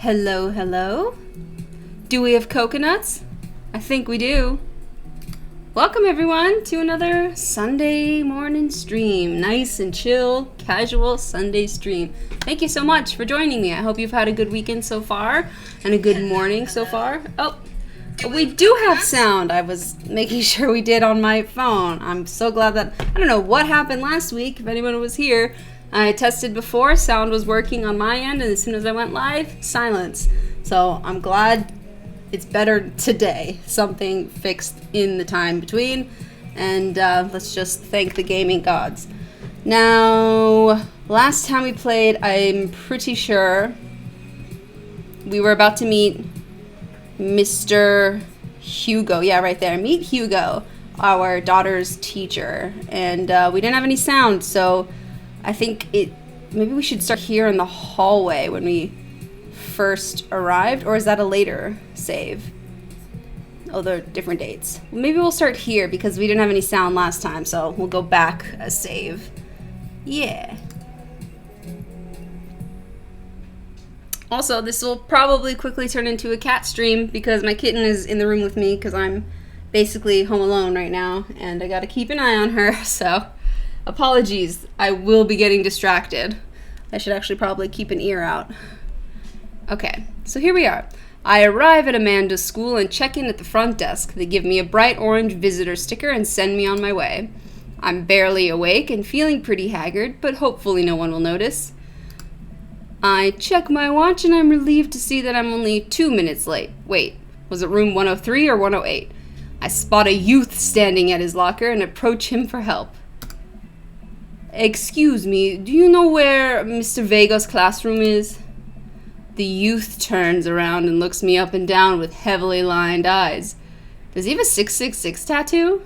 Hello, hello. Do we have coconuts? I think we do. Welcome everyone to another Sunday morning stream. Nice and chill, casual Sunday stream. Thank you so much for joining me. I hope you've had a good weekend so far and a good morning so far. Oh, we do have sound. I was making sure we did on my phone. I'm so glad that, I don't know what happened last week, if anyone was here. I tested before, sound was working on my end, and as soon as I went live, silence. So I'm glad it's better today. Something fixed in the time between, and let's just thank the gaming gods. Now, last time we played, I'm pretty sure we were about to meet Mr. Hugo. Yeah, right there. Meet Hugo, our daughter's teacher. And we didn't have any sound, so I think maybe we should start here in the hallway when we first arrived, or is that a later save? Oh, they're different dates. Maybe we'll start here because we didn't have any sound last time, so we'll go back a save. Yeah. Also, this will probably quickly turn into a cat stream because my kitten is in the room with me because I'm basically home alone right now and I gotta keep an eye on her, so apologies, I will be getting distracted. I should actually probably keep an ear out. Okay, so here we are. I arrive at Amanda's school and check in at the front desk. They give me a bright orange visitor sticker and send me on my way. I'm barely awake and feeling pretty haggard, but hopefully no one will notice. I check my watch and I'm relieved to see that I'm only 2 minutes late. Wait, was it room 103 or 108? I spot a youth standing at his locker and approach him for help. Excuse me, do you know where Mr. Vega's classroom is? The youth turns around and looks me up and down with heavily lined eyes. Does he have a 666 tattoo?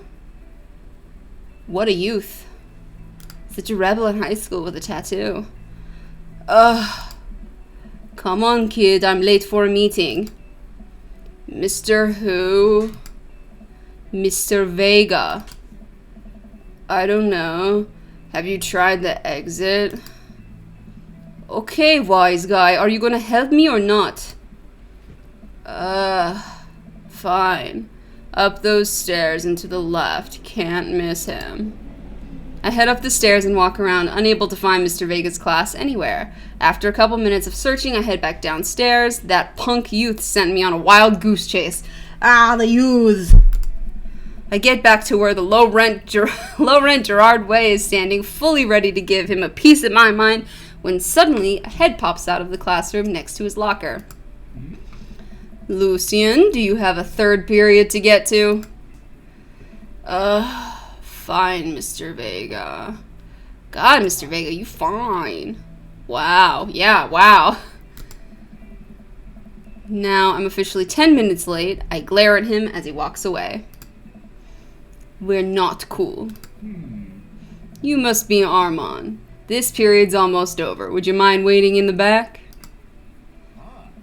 What a youth. Such a rebel in high school with a tattoo. Ugh. Come on, kid, I'm late for a meeting. Mr. Who? Mr. Vega. I don't know. Have you tried the exit? Okay, wise guy, are you gonna help me or not? Fine. Up those stairs and to the left. Can't miss him. I head up the stairs and walk around, unable to find Mr. Vega's class anywhere. After a couple minutes of searching, I head back downstairs. That punk youth sent me on a wild goose chase. Ah, the youth! I get back to where the low-rent Gerard Way is standing, fully ready to give him a piece of my mind, when suddenly a head pops out of the classroom next to his locker. Lucian, do you have a third period to get to? Fine, Mr. Vega. God, Mr. Vega, you fine. Wow, yeah, wow. Now I'm officially 10 minutes late. I glare at him as he walks away. We're not cool. You must be Armand. This period's almost over. Would you mind waiting in the back?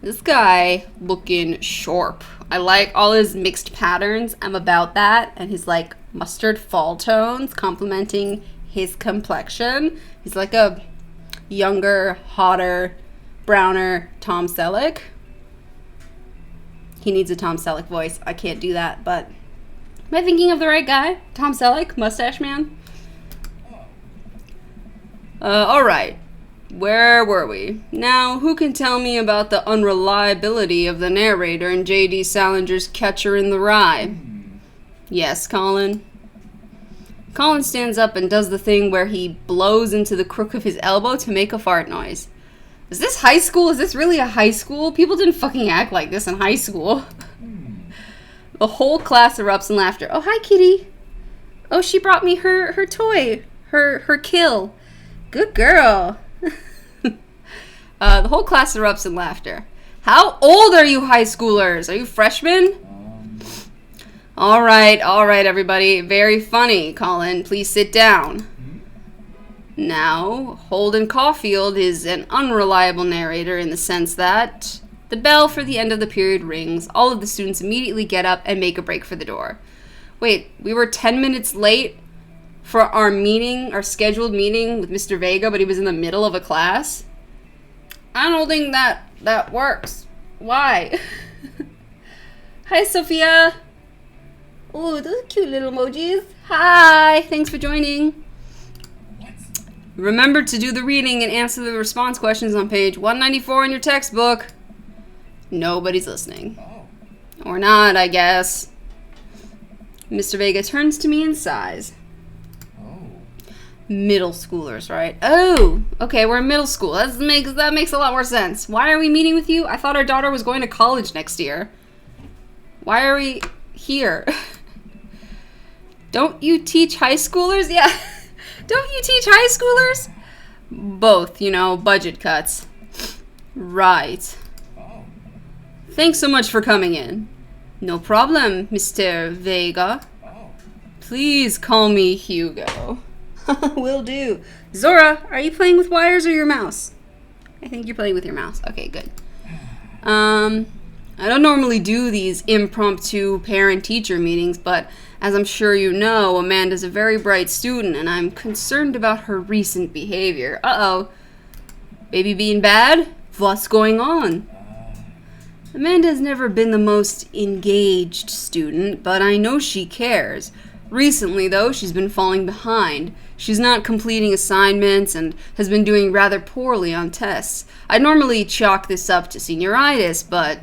This guy looking sharp. I like all his mixed patterns. I'm about that. And his like mustard fall tones complementing his complexion. He's like a younger, hotter, browner Tom Selleck. He needs a Tom Selleck voice. I can't do that, but am I thinking of the right guy? Tom Selleck? Mustache Man? Alright. Where were we? Now, who can tell me about the unreliability of the narrator in J.D. Salinger's Catcher in the Rye? Yes, Colin? Colin stands up and does the thing where he blows into the crook of his elbow to make a fart noise. Is this high school? Is this really a high school? People didn't fucking act like this in high school. The whole class erupts in laughter. Oh, hi, kitty. Oh, she brought me her toy. Her kill. Good girl. The whole class erupts in laughter. How old are you high schoolers? Are you freshmen? All right, everybody. Very funny, Colin. Please sit down. Now, Holden Caulfield is an unreliable narrator in the sense that the bell for the end of the period rings. All of the students immediately get up and make a break for the door. Wait, we were 10 minutes late for our meeting, our scheduled meeting with Mr. Vega, but he was in the middle of a class? I don't think that That works. Why? Hi, Sophia. Oh, those cute little emojis. Hi. Thanks for joining. Remember to do the reading and answer the response questions on page 194 in your textbook. Nobody's listening. Or not, I guess. Mr. Vega turns to me and sighs. Middle schoolers, right? Oh, okay, we're in middle school. That makes a lot more sense. Why are we meeting with you? I thought our daughter was going to college next year. Why are we here? Don't you teach high schoolers? Yeah. Don't you teach high schoolers? Both, you know, budget cuts. Right. Thanks so much for coming in. No problem, Mr. Vega. Please call me Hugo. Will do. Zora, are you playing with wires or your mouse? I think you're playing with your mouse. Okay, good. I don't normally do these impromptu parent-teacher meetings, but as I'm sure you know, Amanda's a very bright student, and I'm concerned about her recent behavior. Uh-oh. Baby being bad? What's going on? Amanda's never been the most engaged student, but I know she cares. Recently, though, she's been falling behind. She's not completing assignments and has been doing rather poorly on tests. I'd normally chalk this up to senioritis, but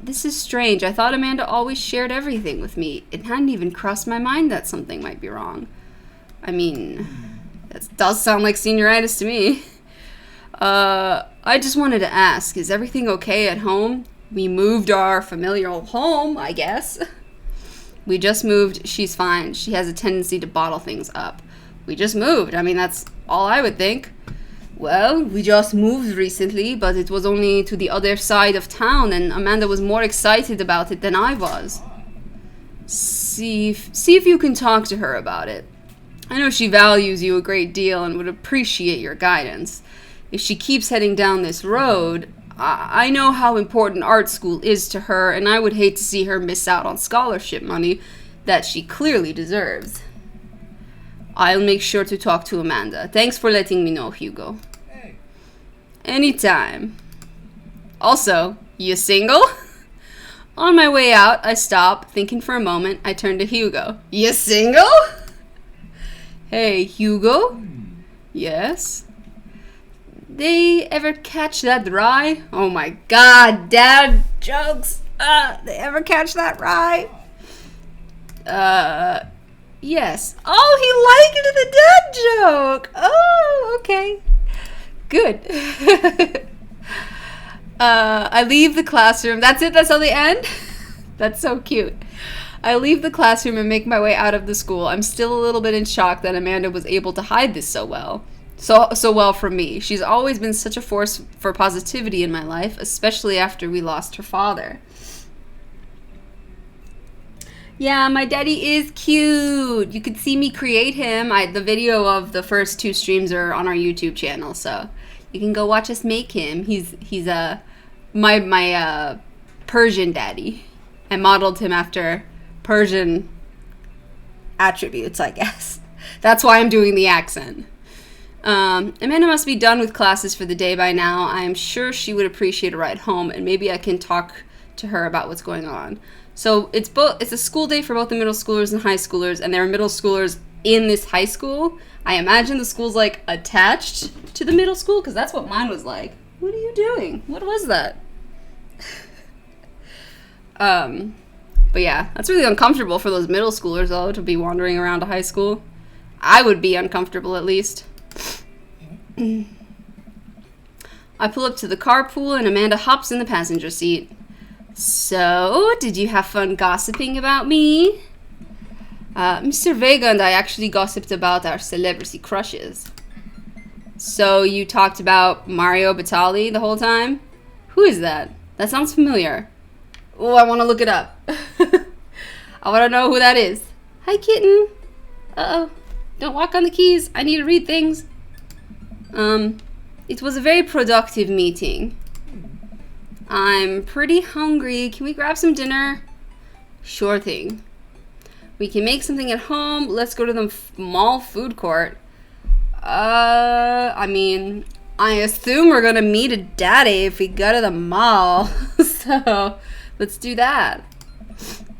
this is strange. I thought Amanda always shared everything with me. It hadn't even crossed my mind that something might be wrong. I mean, that does sound like senioritis to me. I just wanted to ask, is everything okay at home? We moved our familiar home, I guess. We just moved. She's fine. She has a tendency to bottle things up. We just moved. I mean, that's all I would think. Well, we just moved recently, but it was only to the other side of town, and Amanda was more excited about it than I was. See if you can talk to her about it. I know she values you a great deal and would appreciate your guidance. If she keeps heading down this road, I know how important art school is to her, and I would hate to see her miss out on scholarship money that she clearly deserves. I'll make sure to talk to Amanda. Thanks for letting me know, Hugo. Hey. Anytime. Also, you single? On my way out, I stop, thinking for a moment. I turn to Hugo. You single? Hey, Hugo? Yes? They ever catch that rye? Oh my god, dad jokes. They ever catch that rye? Yes. Oh, he liked the dad joke. Oh, okay. Good. I leave the classroom. That's it? That's how they end? That's so cute. I leave the classroom and make my way out of the school. I'm still a little bit in shock that Amanda was able to hide this so well. So well from me. She's always been such a force for positivity in my life, especially after we lost her father. Yeah, my daddy is cute. You could see me create him. The video of the first 2 streams are on our YouTube channel, so you can go watch us make him. He's my Persian daddy. I modeled him after Persian attributes, I guess. That's why I'm doing the accent. Amanda must be done with classes for the day by now. I am sure she would appreciate a ride home, and maybe I can talk to her about what's going on. So it's a school day for both the middle schoolers and high schoolers, and there are middle schoolers in this high school. I imagine the school's like attached to the middle school, because that's what mine was like. What are you doing? What was that? But yeah, that's really uncomfortable for those middle schoolers, though, to be wandering around a high school. I would be uncomfortable, at least. I pull up to the carpool, and Amanda hops in the passenger seat. So, did you have fun gossiping about me? Mr. Vega and I actually gossiped about our celebrity crushes. So, you talked about Mario Batali the whole time? Who is that? That sounds familiar. Oh, I want to look it up. I want to know who that is. Hi, kitten. Uh-oh. Don't walk on the keys. I need to read things. It was a very productive meeting. I'm pretty hungry. Can we grab some dinner? Sure thing. We can make something at home. Let's go to the mall food court. I mean, I assume we're gonna meet a daddy if we go to the mall. So, let's do that.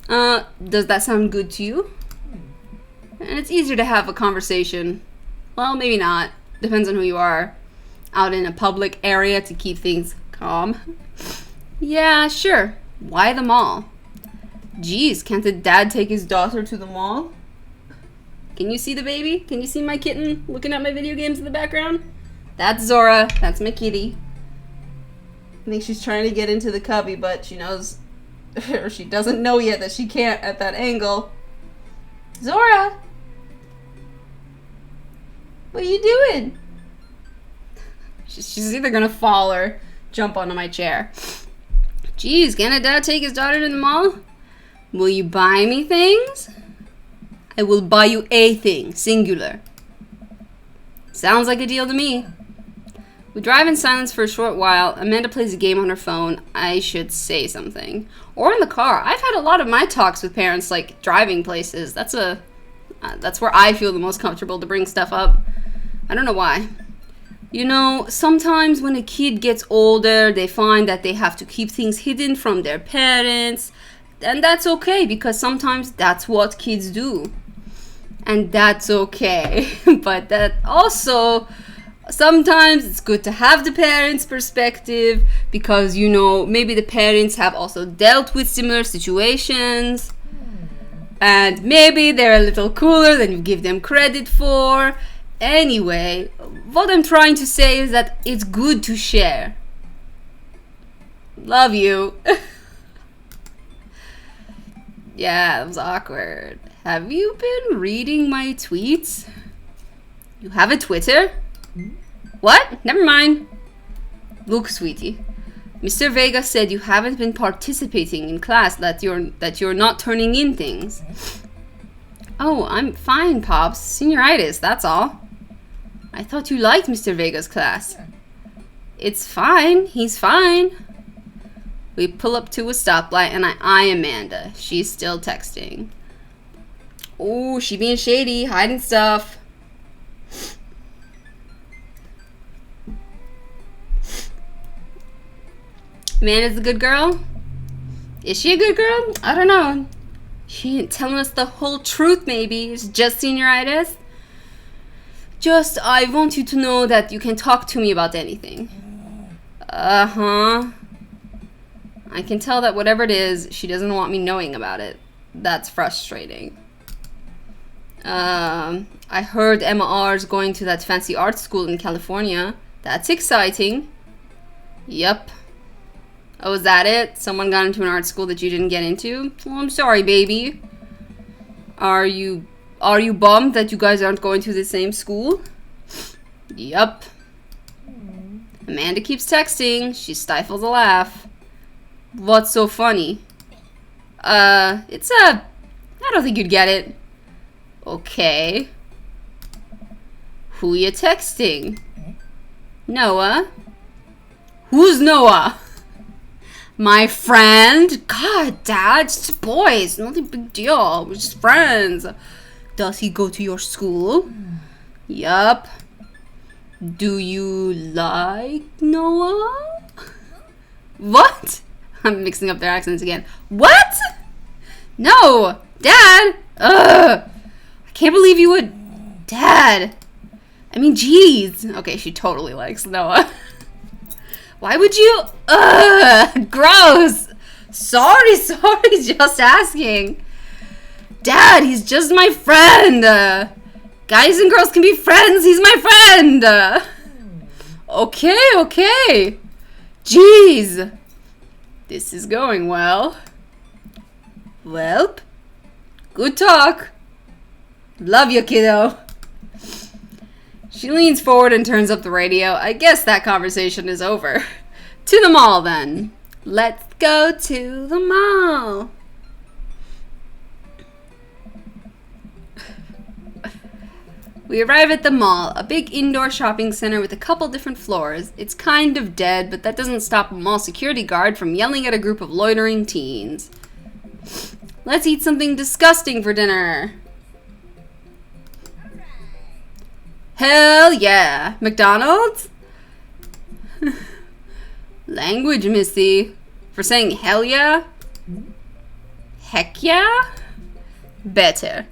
Does that sound good to you? And it's easier to have a conversation. Well, maybe not. Depends on who you are. Out in a public area to keep things calm. Yeah, sure. Why the mall? Geez, can't a dad take his daughter to the mall? Can you see the baby? Can you see my kitten looking at my video games in the background? That's Zora. That's my kitty. I think she's trying to get into the cubby, but she knows, or she doesn't know yet that she can't at that angle. Zora! What are you doing? She's either gonna fall or jump onto my chair. Geez, can a dad take his daughter to the mall? Will you buy me things? I will buy you a thing, singular. Sounds like a deal to me. We drive in silence for a short while. Amanda plays a game on her phone. I should say something. Or in the car. I've had a lot of my talks with parents, like driving places. That's where I feel the most comfortable to bring stuff up. I don't know why. You know, sometimes when a kid gets older, they find that they have to keep things hidden from their parents. And that's okay, because sometimes that's what kids do. And that's okay. But that also, sometimes it's good to have the parents' perspective, because, you know, maybe the parents have also dealt with similar situations. And maybe they're a little cooler than you give them credit for. Anyway, what I'm trying to say is that it's good to share. Love you. Yeah, that was awkward. Have you been reading my tweets? You have a Twitter? What? Never mind. Look, sweetie. Mr. Vega said you haven't been participating in class, that you're not turning in things. Oh, I'm fine, Pops. Senioritis, that's all. I thought you liked Mr. Vega's class. It's fine. He's fine. We pull up to a stoplight and I eye Amanda. She's still texting. Oh, she being shady, hiding stuff. Amanda's a good girl? Is she a good girl? I don't know. She ain't telling us the whole truth, maybe. It's just senioritis. Just, I want you to know that you can talk to me about anything. Uh-huh. I can tell that whatever it is, she doesn't want me knowing about it. That's frustrating. I heard Emma R's going to that fancy art school in California. That's exciting. Yep. Oh, is that it? Someone got into an art school that you didn't get into? Well, I'm sorry, baby. Are you bummed that you guys aren't going to the same school? Yup. Amanda keeps texting. She stifles a laugh. What's so funny? I don't think you'd get it. Okay. Who you texting? Noah? Who's Noah? My friend? God, Dad, it's just boys. Not a big deal. We're just friends. Does he go to your school? Yup. Do you like Noah? What? I'm mixing up their accents again. What? No! Dad! Ugh! I can't believe you would... Dad! I mean, jeez. Okay, she totally likes Noah. Why would you... Ugh! Gross! Sorry, just asking. Dad, he's just my friend. Guys and girls can be friends. He's my friend. Okay. Jeez. This is going well. Welp. Good talk. Love you, kiddo. She leans forward and turns up the radio. I guess that conversation is over. To the mall, then. Let's go to the mall. We arrive at the mall, a big indoor shopping center with a couple different floors. It's kind of dead, but that doesn't stop a mall security guard from yelling at a group of loitering teens. Let's eat something disgusting for dinner. Hell yeah. McDonald's? Language, Missy. For saying hell yeah? Heck yeah? Better.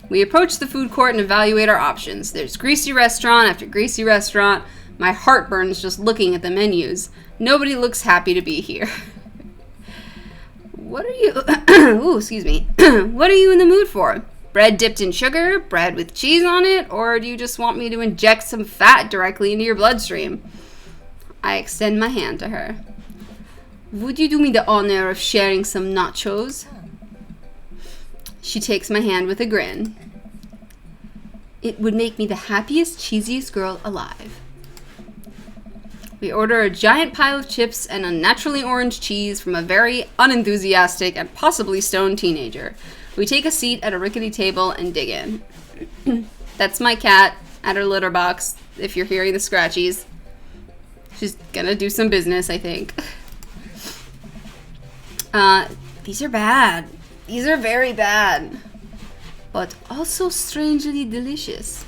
We approach the food court and evaluate our options. There's greasy restaurant after greasy restaurant. My heart burns just looking at the menus. Nobody looks happy to be here. What are you... Ooh, excuse me. What are you in the mood for? Bread dipped in sugar? Bread with cheese on it? Or do you just want me to inject some fat directly into your bloodstream? I extend my hand to her. Would you do me the honor of sharing some nachos? She takes my hand with a grin. It would make me the happiest, cheesiest girl alive. We order a giant pile of chips and unnaturally orange cheese from a very unenthusiastic and possibly stoned teenager. We take a seat at a rickety table and dig in. That's my cat at her litter box, if you're hearing the scratchies. She's gonna do some business, I think. These are bad. These are very bad. But also strangely delicious.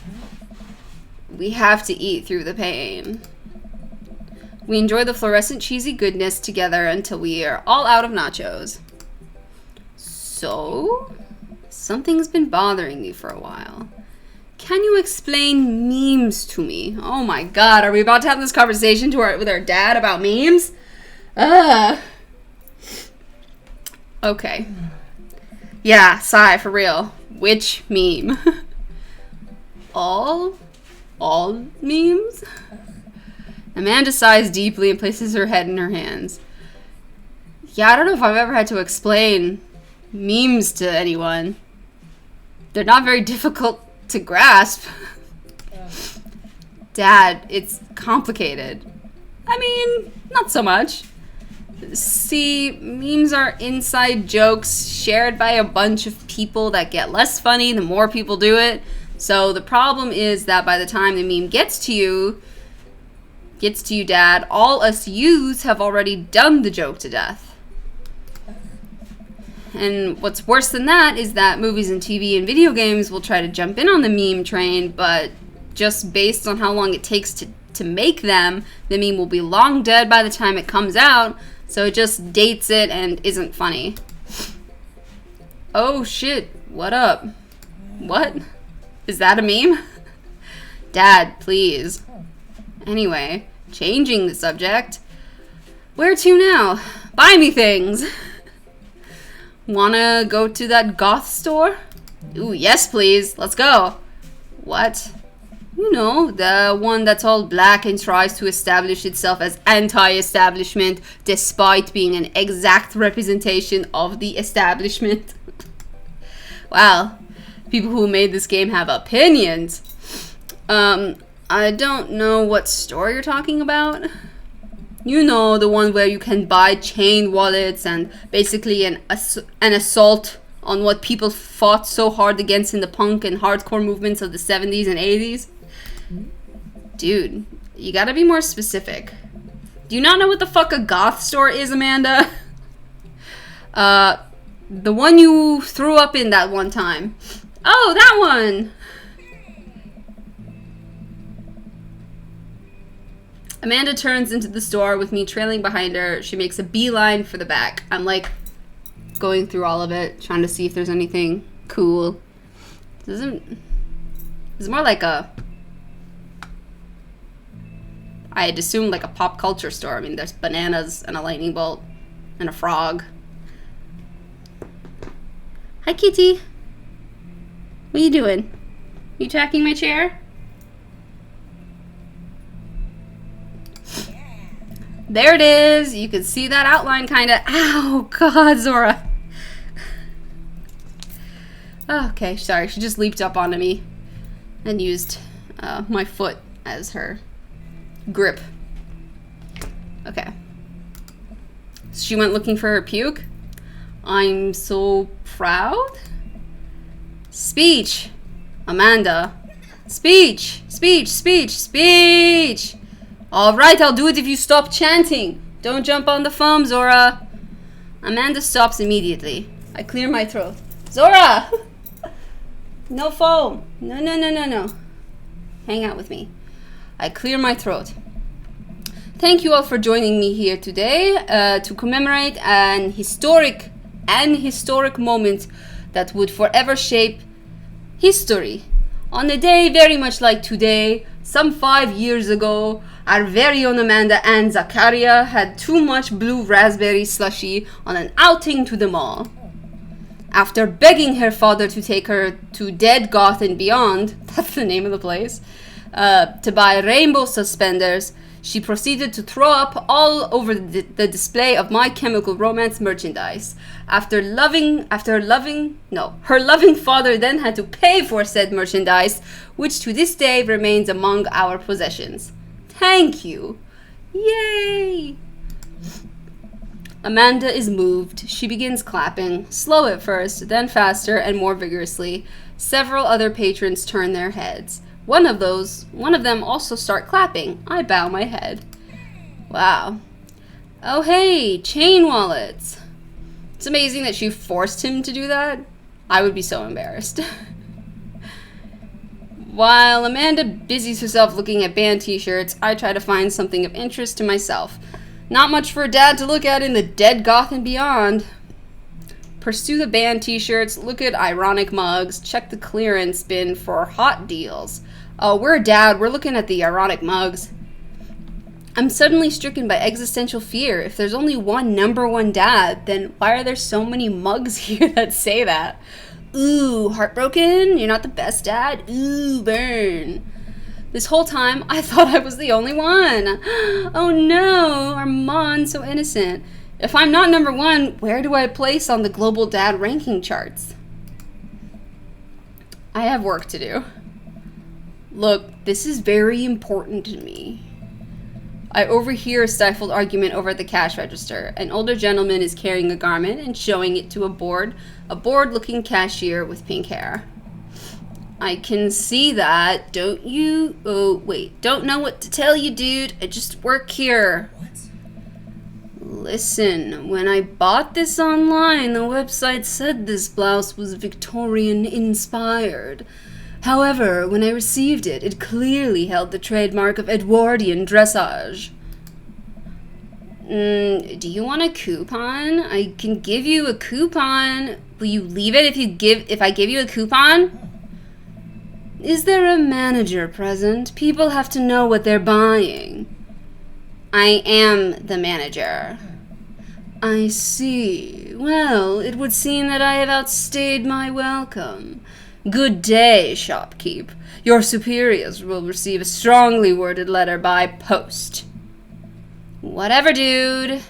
We have to eat through the pain. We enjoy the fluorescent cheesy goodness together until we are all out of nachos. So, something's been bothering me for a while. Can you explain memes to me? Oh my god, are we about to have this conversation with our dad about memes? Okay. Yeah, sigh, for real. Which meme? All memes? Amanda sighs deeply and places her head in her hands. Yeah, I don't know if I've ever had to explain memes to anyone. They're not very difficult to grasp. Dad, it's complicated. I mean, not so much. See, memes are inside jokes shared by a bunch of people that get less funny the more people do it. So the problem is that by the time the meme gets to you, Dad, all us youths have already done the joke to death. And what's worse than that is that movies and TV and video games will try to jump in on the meme train, but just based on how long it takes to make them, the meme will be long dead by the time it comes out, so it just dates it and isn't funny. Oh shit, what up? What? Is that a meme? Dad, please. Anyway, changing the subject. Where to now? Buy me things. Wanna go to that goth store? Ooh, yes please. Let's go. What? You know, the one that's all black and tries to establish itself as anti-establishment despite being an exact representation of the establishment. Wow. People who made this game have opinions. I don't know what store you're talking about. You know, the one where you can buy chain wallets and basically an assault on what people fought so hard against in the punk and hardcore movements of the 70s and 80s. Dude, you gotta be more specific. Do you not know what the fuck a goth store is, Amanda? The one you threw up in that one time. Oh, that one! Amanda turns into the store with me trailing behind her. She makes a beeline for the back. I'm like going through all of it, trying to see if there's anything cool. It's more like I had assumed like a pop culture store. I mean, there's bananas and a lightning bolt and a frog. Hi, kitty. What are you doing? You attacking my chair? There it is. You can see that outline kind of. Ow, God, Zora. Oh, okay, sorry. She just leaped up onto me and used my foot as her grip. Okay. She went looking for her puke. I'm so proud. Speech. Amanda. Speech. Speech. Speech. Speech. All right, I'll do it if you stop chanting. Don't jump on the foam, Zora. Amanda stops immediately. I clear my throat. Zora! No foam. No, no, no, no, no. Hang out with me. I clear my throat. Thank you all for joining me here today to commemorate an historic moment that would forever shape history. On a day very much like today, some 5 years ago, our very own Amanda and Zakaria had too much blue raspberry slushy on an outing to the mall. After begging her father to take her to Dead Goth and Beyond, that's the name of the place, to buy rainbow suspenders, she proceeded to throw up all over the display of My Chemical Romance merchandise. Her loving father then had to pay for said merchandise, which to this day remains among our possessions. Thank you. Yay! Amanda is moved. She begins clapping, slow at first, then faster and more vigorously. Several other patrons turn their heads. One of them also start clapping. I bow my head. Wow. Oh hey, chain wallets. It's amazing that she forced him to do that. I would be so embarrassed. While Amanda busies herself looking at band t-shirts, I try to find something of interest to myself. Not much for Dad to look at in the Dead Goth and Beyond. Pursue the band t-shirts, look at ironic mugs, check the clearance bin for hot deals. Oh, we're Dad, we're looking at the ironic mugs. I'm suddenly stricken by existential fear. If there's only one number one dad, then why are there so many mugs here that say that? Ooh, heartbroken? You're not the best dad? Ooh, burn. This whole time, I thought I was the only one. Oh no, Armand, so innocent. If I'm not number one, where do I place on the global dad ranking charts? I have work to do. Look, this is very important to me. I overhear a stifled argument over at the cash register. An older gentleman is carrying a garment and showing it to a bored-looking cashier with pink hair. I can see that, don't you? Oh, wait, don't know what to tell you, dude. I just work here. What? Listen, when I bought this online, the website said this blouse was Victorian-inspired. However, when I received it, it clearly held the trademark of Edwardian dressage. Do you want a coupon? I can give you a coupon. Will you leave it if I give you a coupon? Is there a manager present? People have to know what they're buying. I am the manager. I see. Well, it would seem that I have outstayed my welcome. Good day, shopkeep. Your superiors will receive a strongly worded letter by post. Whatever, dude.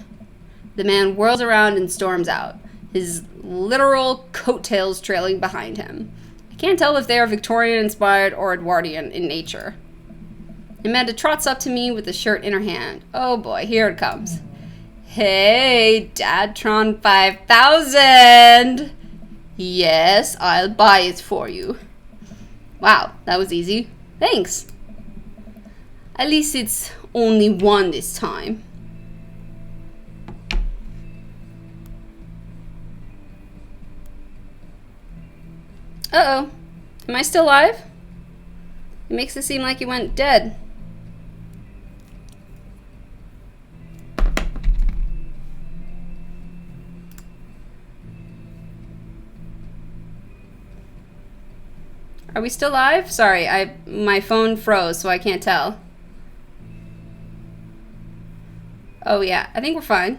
The man whirls around and storms out, his literal coattails trailing behind him. I can't tell if they are Victorian-inspired or Edwardian in nature. Amanda trots up to me with the shirt in her hand. Oh boy, here it comes. Hey, Dadtron 5000! Yes, I'll buy it for you. Wow, that was easy. Thanks. At least it's only one this time. Uh-oh. Am I still alive? It makes it seem like you went dead. Are we still live? Sorry, my phone froze, so I can't tell. Oh yeah, I think we're fine.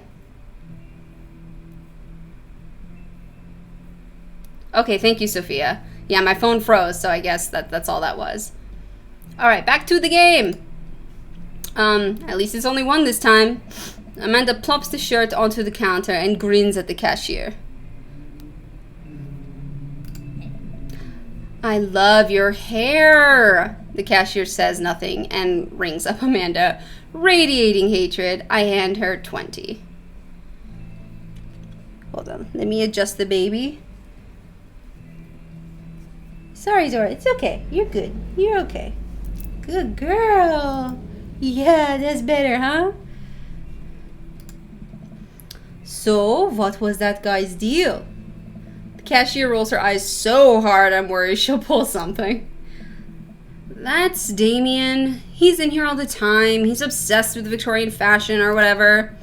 Okay, thank you, Sophia. Yeah, my phone froze, so I guess that's all that was. Alright, back to the game. At least it's only one this time. Amanda plops the shirt onto the counter and grins at the cashier. I love your hair. The cashier says nothing and rings up Amanda. Radiating hatred, I hand her 20. Hold on, let me adjust the baby. Sorry, Zora, it's okay. You're good. You're okay. Good girl. Yeah, that's better, huh? So, what was that guy's deal? The cashier rolls her eyes so hard I'm worried she'll pull something. That's Damien. He's in here all the time. He's obsessed with Victorian fashion or whatever.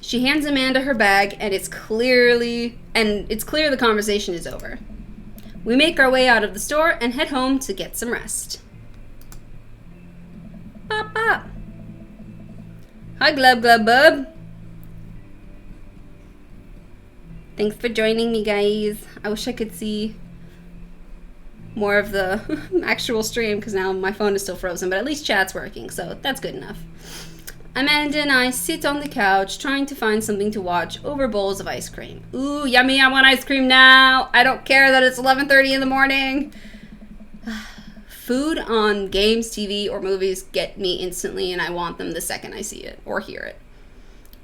She hands Amanda her bag, and it's clear the conversation is over. We make our way out of the store and head home to get some rest. Bop, bop. Hi, Glub Glub Bub. Thanks for joining me, guys. I wish I could see more of the actual stream because now my phone is still frozen, but at least chat's working, so that's good enough. Amanda and I sit on the couch trying to find something to watch over bowls of ice cream. Ooh, yummy, I want ice cream now. I don't care that it's 11:30 in the morning. Food on games, TV, or movies get me instantly, and I want them the second I see it or hear it.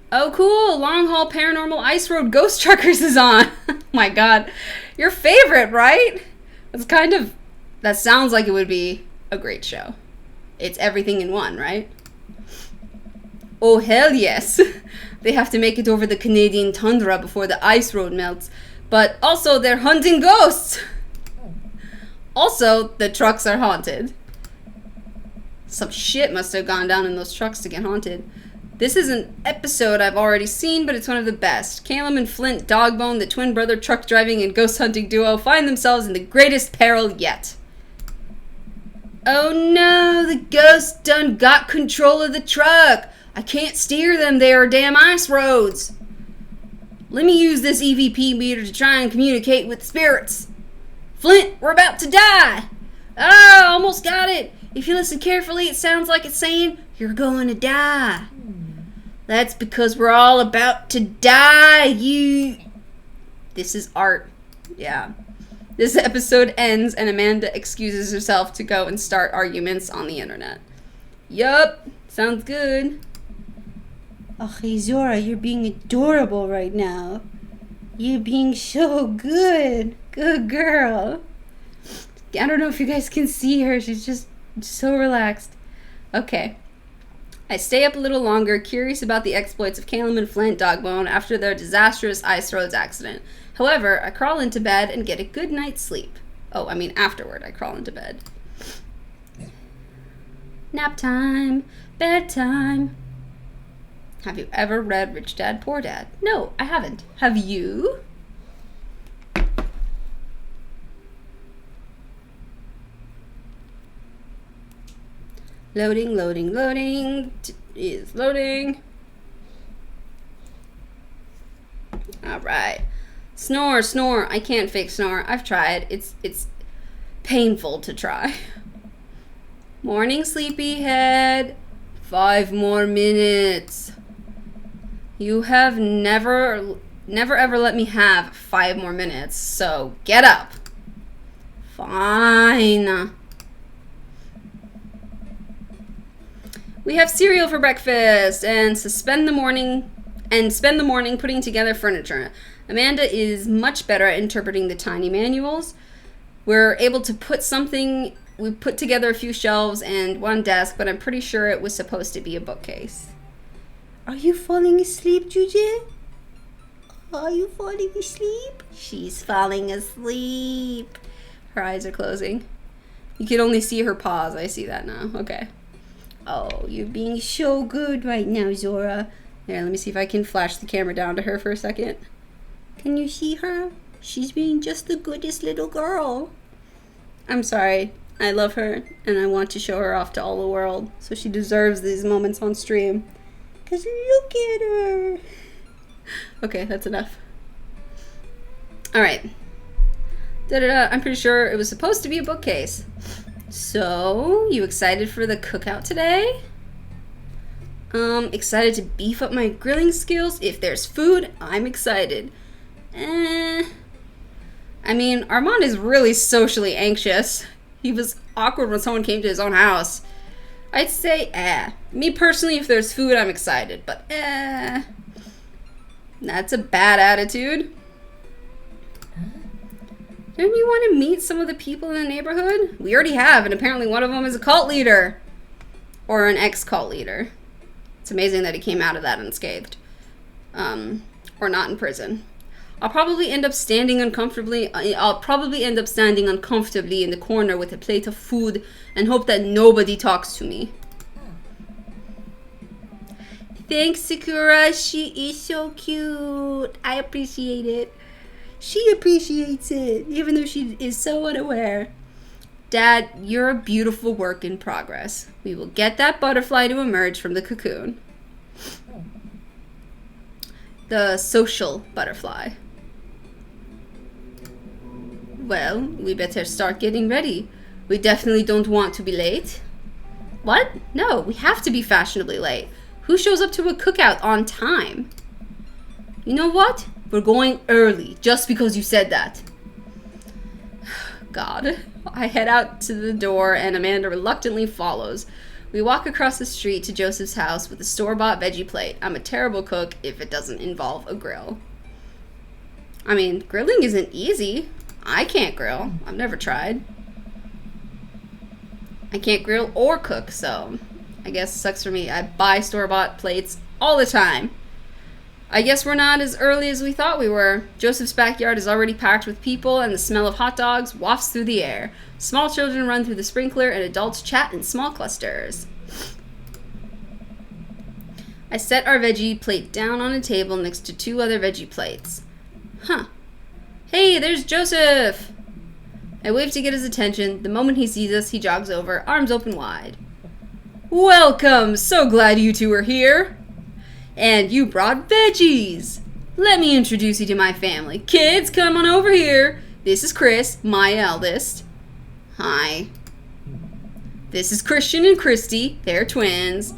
Oh, cool. Long Haul Paranormal Ice Road Ghost Truckers is on. Oh my God. Your favorite, right? That sounds like it would be a great show. It's everything in one, right? Oh, hell yes. They have to make it over the Canadian tundra before the ice road melts. But also, they're hunting ghosts. Also, the trucks are haunted. Some shit must have gone down in those trucks to get haunted. This is an episode I've already seen, but it's one of the best. Calum and Flint Dogbone, the twin brother truck driving and ghost hunting duo, find themselves in the greatest peril yet. Oh no, the ghost done got control of the truck. I can't steer them, they are damn ice roads. Let me use this EVP meter to try and communicate with the spirits. Flint, we're about to die. Oh, almost got it. If you listen carefully, it sounds like it's saying, you're going to die. That's because we're all about to die, This is art. Yeah. This episode ends and Amanda excuses herself to go and start arguments on the internet. Yup. Sounds good. Oh, hey, Zora, you're being adorable right now. You're being so good. Good girl. I don't know if you guys can see her. She's just so relaxed. Okay. I stay up a little longer, curious about the exploits of Calum and Flint Dogbone after their disastrous ice roads accident. However, I crawl into bed and get a good night's sleep. Oh, I mean afterward I crawl into bed. Nap time. Bedtime. Have you ever read Rich Dad, Poor Dad? No, I haven't. Have you? Loading, loading, loading. Is loading. Alright. Snore, snore. I can't fake snore. I've tried. It's painful to try. Morning, sleepyhead. 5 more minutes. You have never ever let me have 5 more minutes, so get up. Fine. We have cereal for breakfast and spend the morning putting together furniture. Amanda is much better at interpreting the tiny manuals. We're able to we put together a few shelves and one desk, but I'm pretty sure it was supposed to be a bookcase. Are you falling asleep, Juju? Are you falling asleep? She's falling asleep. Her eyes are closing. You can only see her paws. I see that now. Okay. Oh, you're being so good right now, Zora. Here, let me see if I can flash the camera down to her for a second. Can you see her? She's being just the goodest little girl. I'm sorry. I love her, and I want to show her off to all the world, so she deserves these moments on stream. 'Cause look at her. Okay, that's enough. Alright. I'm pretty sure it was supposed to be a bookcase. So, you excited for the cookout today? Excited to beef up my grilling skills? If there's food, I'm excited. I mean, Armand is really socially anxious. He was awkward when someone came to his own house. I'd say, Me personally, if there's food, I'm excited. But, That's a bad attitude. Don't you want to meet some of the people in the neighborhood? We already have, and apparently one of them is a cult leader. Or an ex-cult leader. It's amazing that he came out of that unscathed. Or not in prison. I'll probably end up standing uncomfortably in the corner with a plate of food and hope that nobody talks to me. Thanks, Sakura. She is so cute. I appreciate it. She appreciates it, even though she is so unaware. Dad, you're a beautiful work in progress. We will get that butterfly to emerge from the cocoon. The social butterfly. Well, we better start getting ready. We definitely don't want to be late. What? No, we have to be fashionably late. Who shows up to a cookout on time? You know what? We're going early, just because you said that. God. I head out to the door and Amanda reluctantly follows. We walk across the street to Joseph's house with a store-bought veggie plate. I'm a terrible cook if it doesn't involve a grill. I mean, grilling isn't easy. I can't grill. I've never tried. I can't grill or cook, so I guess it sucks for me. I buy store-bought plates all the time. I guess we're not as early as we thought we were. Joseph's backyard is already packed with people, and the smell of hot dogs wafts through the air. Small children run through the sprinkler, and adults chat in small clusters. I set our veggie plate down on a table next to 2 other veggie plates. Huh. Hey, there's Joseph! I wave to get his attention. The moment he sees us, he jogs over, arms open wide. Welcome! So glad you two are here! And you brought veggies! Let me introduce you to my family. Kids, come on over here. This is Chris, my eldest. Hi. This is Christian and Christy. They're twins.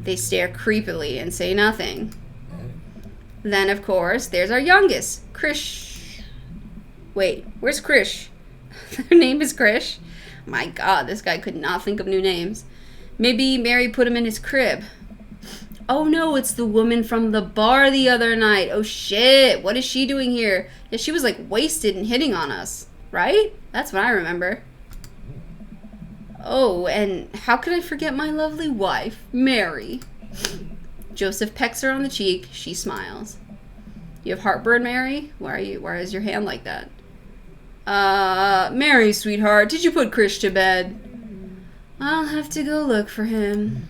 They stare creepily and say nothing. Then, of course, there's our youngest, Krish. Wait, where's Krish? Their name is Krish? My God, this guy could not think of new names. Maybe Mary put him in his crib. Oh no, it's the woman from the bar the other night. Oh shit, what is she doing here? Yeah, she was like wasted and hitting on us, right? That's what I remember. Oh, and how could I forget my lovely wife, Mary? Joseph pecks her on the cheek. She smiles. You have heartburn, Mary? Why is your hand like that? Mary, sweetheart, did you put Krish to bed? I'll have to go look for him.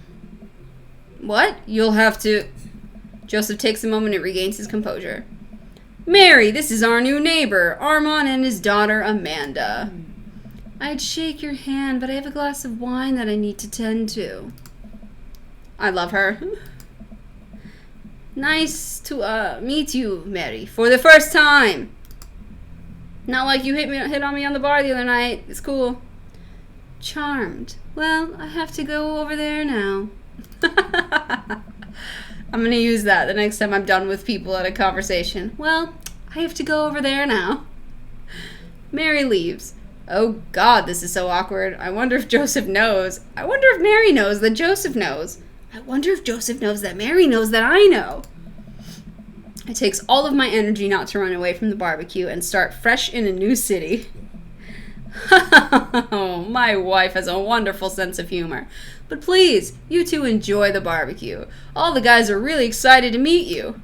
What? You'll have to... Joseph takes a moment and regains his composure. Mary, this is our new neighbor, Armand and his daughter, Amanda. I'd shake your hand, but I have a glass of wine that I need to tend to. I love her. Nice to meet you, Mary, for the first time. Not like you hit on me on the bar the other night. It's cool. Charmed. Well, I have to go over there now. I'm gonna use that the next time I'm done with people at a conversation. Well, I have to go over there now. Mary leaves. Oh God, this is so awkward. I wonder if Joseph knows. I wonder if Mary knows that Joseph knows. I wonder if Joseph knows that Mary knows that I know. It takes all of my energy not to run away from the barbecue and start fresh in a new city. Oh, my wife has a wonderful sense of humor. But please, you two enjoy the barbecue. All the guys are really excited to meet you.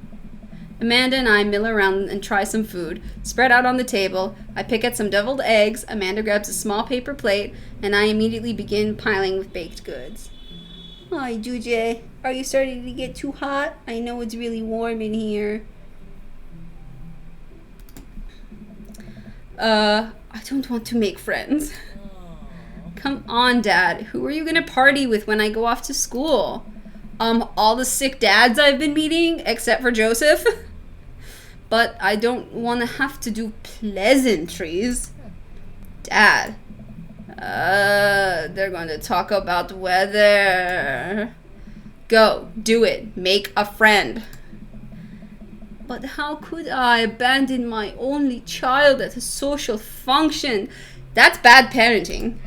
Amanda and I mill around and try some food. Spread out on the table, I pick at some deviled eggs, Amanda grabs a small paper plate, and I immediately begin piling with baked goods. Hi, Juje. Are you starting to get too hot? I know it's really warm in here. I don't want to make friends. Come on, Dad. Who are you gonna party with when I go off to school? All the sick dads I've been meeting, except for Joseph. But I don't want to have to do pleasantries. Dad. They're going to talk about the weather. Go, do it. Make a friend. But how could I abandon my only child at a social function? That's bad parenting.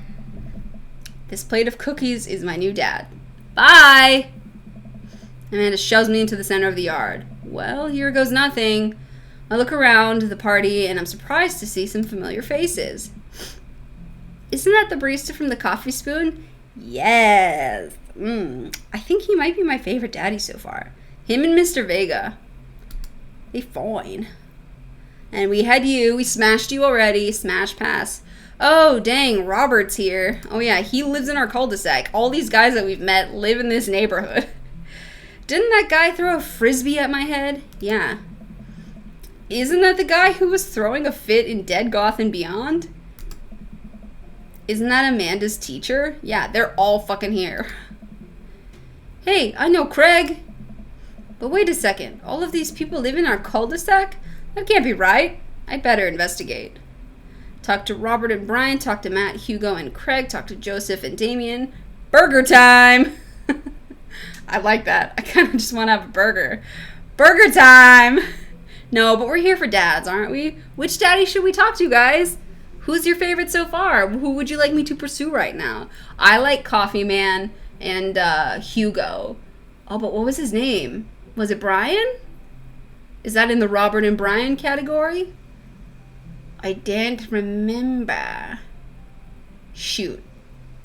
This plate of cookies is my new dad. Bye! Amanda shoves me into the center of the yard. Well, here goes nothing. I look around the party and I'm surprised to see some familiar faces. Isn't that the barista from the Coffee Spoon? Yes. I think he might be my favorite daddy so far. Him and Mr. Vega. They fine. And we had you. We smashed you already. Smash pass. Oh, dang. Robert's here. Oh, yeah. He lives in our cul-de-sac. All these guys that we've met live in this neighborhood. Didn't that guy throw a frisbee at my head? Yeah. Isn't that the guy who was throwing a fit in Dead Goth and Beyond? Isn't that Amanda's teacher? Yeah, they're all fucking here. Hey, I know Craig. But wait a second. All of these people live in our cul-de-sac? That can't be right. I'd better investigate. Talk to Robert and Brian. Talk to Matt, Hugo, and Craig. Talk to Joseph and Damien. Burger time! I like that. I kind of just want to have a burger. Burger time! No, but we're here for dads, aren't we? Which daddy should we talk to, guys? Who's your favorite so far? Who would you like me to pursue right now? I like Coffee Man and Hugo. Oh, but what was his name? Was it Brian? Is that in the Robert and Brian category? I didn't remember. Shoot.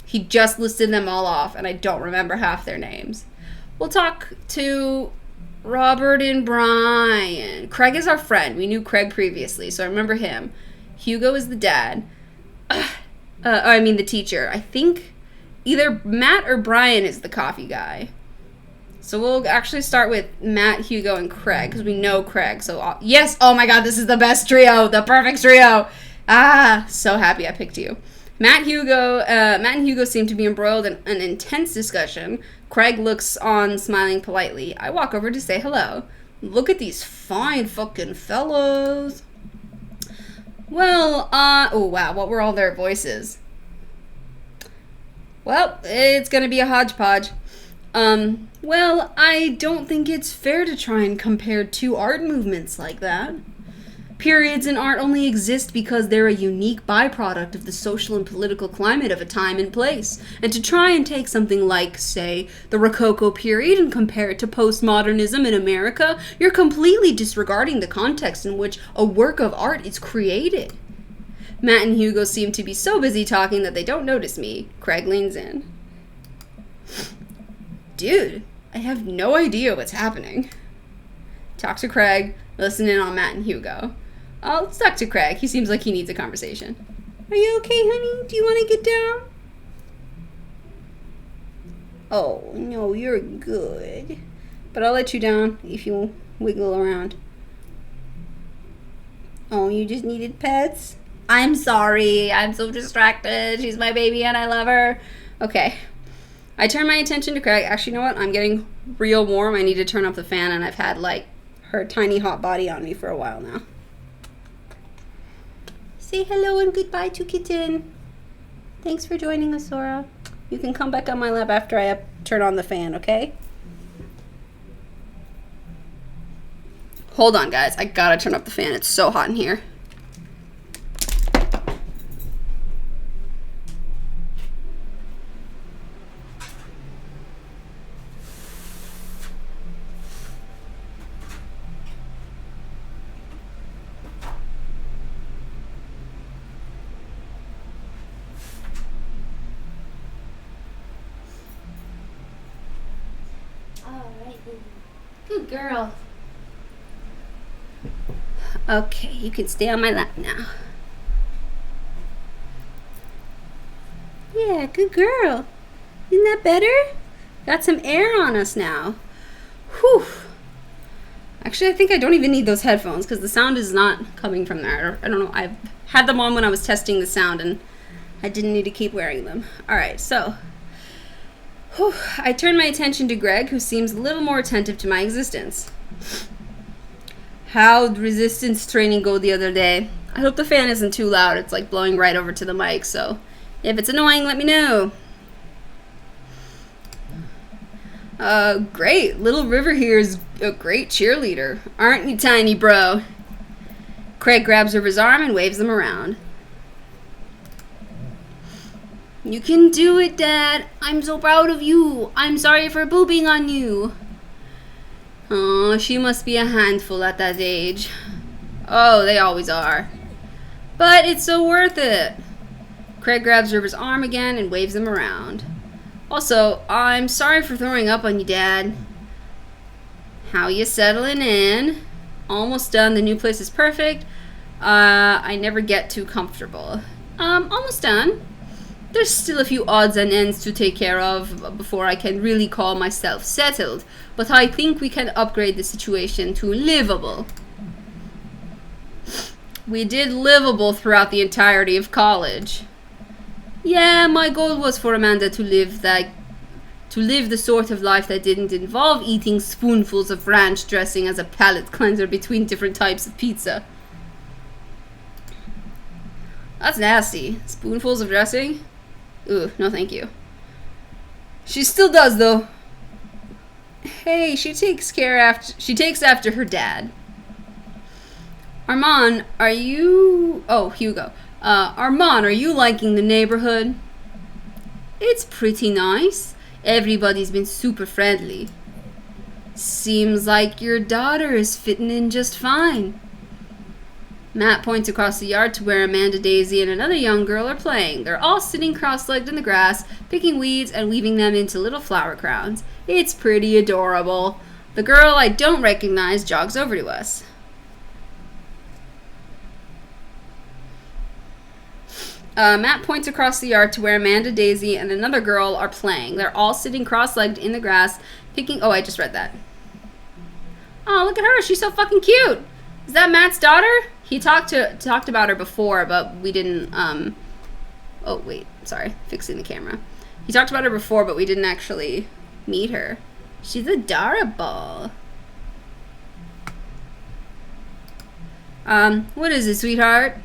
He just listed them all off, and I don't remember half their names. We'll talk to Robert and Brian. Craig is our friend. We knew Craig previously, so I remember him. Hugo is the dad. The teacher. I think either Matt or Brian is the coffee guy. So we'll actually start with Matt, Hugo, and Craig, because we know Craig. So, yes! Oh my god, this is the best trio! The perfect trio! Ah, so happy I picked you. Matt and Hugo seem to be embroiled in an intense discussion. Craig looks on, smiling politely. I walk over to say hello. Look at these fine fucking fellows. Well, oh wow, what were all their voices? Well, it's gonna be a hodgepodge. Well, I don't think it's fair to try and compare two art movements like that. Periods in art only exist because they're a unique byproduct of the social and political climate of a time and place. And to try and take something like, say, the Rococo period and compare it to postmodernism in America, you're completely disregarding the context in which a work of art is created. Matt and Hugo seem to be so busy talking that they don't notice me. Craig leans in. Dude, I have no idea what's happening. Talk to Craig, listen in on Matt and Hugo. Let's talk to Craig. He seems like he needs a conversation. Are you okay, honey? Do you want to get down? Oh, no, you're good. But I'll let you down if you wiggle around. Oh, you just needed pets? I'm sorry. I'm so distracted. She's my baby and I love her. Okay. I turn my attention to Craig. Actually, you know what? I'm getting real warm. I need to turn up the fan, and I've had, her tiny hot body on me for a while now. Say hello and goodbye to kitten. Thanks for joining us, Sora. You can come back on my lap after I turn on the fan, okay? Hold on, guys. I gotta turn up the fan. It's so hot in here. Good girl. Okay, you can stay on my lap now. Yeah, good girl. Isn't that better? Got some air on us now. Whew. Actually, I think I don't even need those headphones because the sound is not coming from there. I don't know. I've had them on when I was testing the sound and I didn't need to keep wearing them. All right, so I turn my attention to Greg, who seems a little more attentive to my existence. How'd resistance training go the other day? I hope the fan isn't too loud. It's blowing right over to the mic, so if it's annoying, let me know. Great. Little River here is a great cheerleader. Aren't you, tiny bro? Craig grabs River's arm and waves them around. You can do it, Dad. I'm so proud of you. I'm sorry for pooping on you. Oh, she must be a handful at that age. Oh, they always are. But it's so worth it. Craig grabs River's arm again and waves him around. Also, I'm sorry for throwing up on you, Dad. How you settling in? Almost done. The new place is perfect. I never get too comfortable. Almost done. There's still a few odds and ends to take care of before I can really call myself settled, but I think we can upgrade the situation to livable. We did livable throughout the entirety of college. Yeah, my goal was for Amanda to live the sort of life that didn't involve eating spoonfuls of ranch dressing as a palate cleanser between different types of pizza. That's nasty. Spoonfuls of dressing? Ooh, no thank you. She still does, though. Hey, she takes after her dad. Armand, are you... Oh, Hugo. Armand, are you liking the neighborhood? It's pretty nice. Everybody's been super friendly. Seems like your daughter is fitting in just fine. Matt points across the yard to where Amanda, Daisy, and another young girl are playing. They're all sitting cross-legged in the grass, picking weeds and weaving them into little flower crowns. It's pretty adorable. The girl I don't recognize jogs over to us. Matt points across the yard to where Amanda, Daisy, and another girl are playing. They're all sitting cross-legged in the grass, picking... Oh, I just read that. Oh, look at her. She's so fucking cute. Is that Matt's daughter? He talked about her before, but we didn't... Oh, wait. Sorry. Fixing the camera. He talked about her before, but we didn't actually meet her. She's adorable. What is it, sweetheart?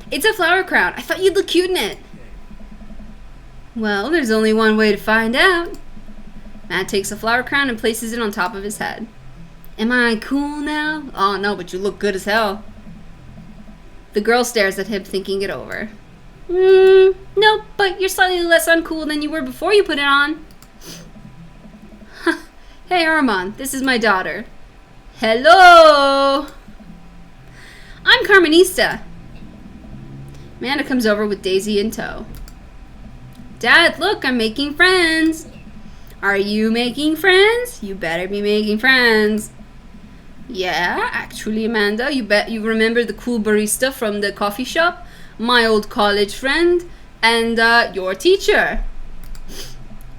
It's a flower crown. I thought you'd look cute in it. Well, there's only one way to find out. Matt takes a flower crown and places it on top of his head. Am I cool now? Oh, no, but you look good as hell. The girl stares at him, thinking it over. No, but you're slightly less uncool than you were before you put it on. Hey, Armand, this is my daughter. Hello! I'm Carmenista. Amanda comes over with Daisy in tow. Dad, look, I'm making friends. Are you making friends? You better be making friends. Yeah, actually, Amanda, you bet you remember the cool barista from the coffee shop? My old college friend and your teacher.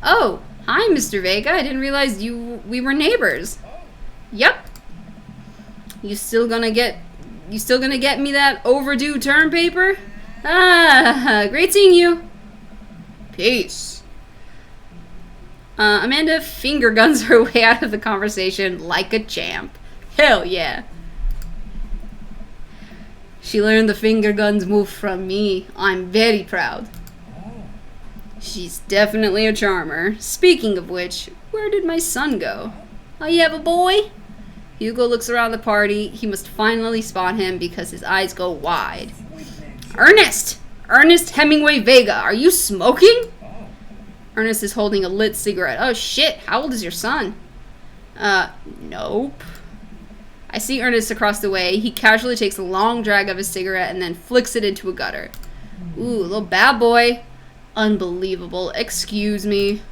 Oh, hi, Mr. Vega. I didn't realize we were neighbors. Yep. You still gonna get me that overdue term paper? Ah, great seeing you. Peace. Amanda finger guns her way out of the conversation like a champ. Hell yeah. She learned the finger guns move from me. I'm very proud. She's definitely a charmer. Speaking of which, where did my son go? Oh, you have a boy? Hugo looks around the party. He must finally spot him because his eyes go wide. Ernest! Ernest Hemingway Vega, are you smoking? Ernest is holding a lit cigarette. Oh shit, how old is your son? Nope. I see Ernest across the way. He casually takes a long drag of his cigarette and then flicks it into a gutter. Ooh, little bad boy. Unbelievable. Excuse me.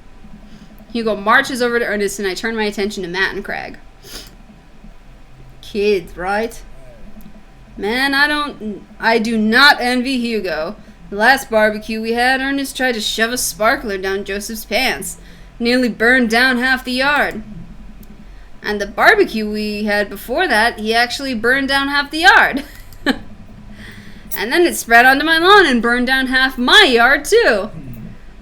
Hugo marches over to Ernest and I turn my attention to Matt and Craig. Kids, right? Man, I do not envy Hugo. The last barbecue we had, Ernest tried to shove a sparkler down Joseph's pants. Nearly burned down half the yard. And the barbecue we had before that, he actually burned down half the yard. And then it spread onto my lawn and burned down half my yard, too.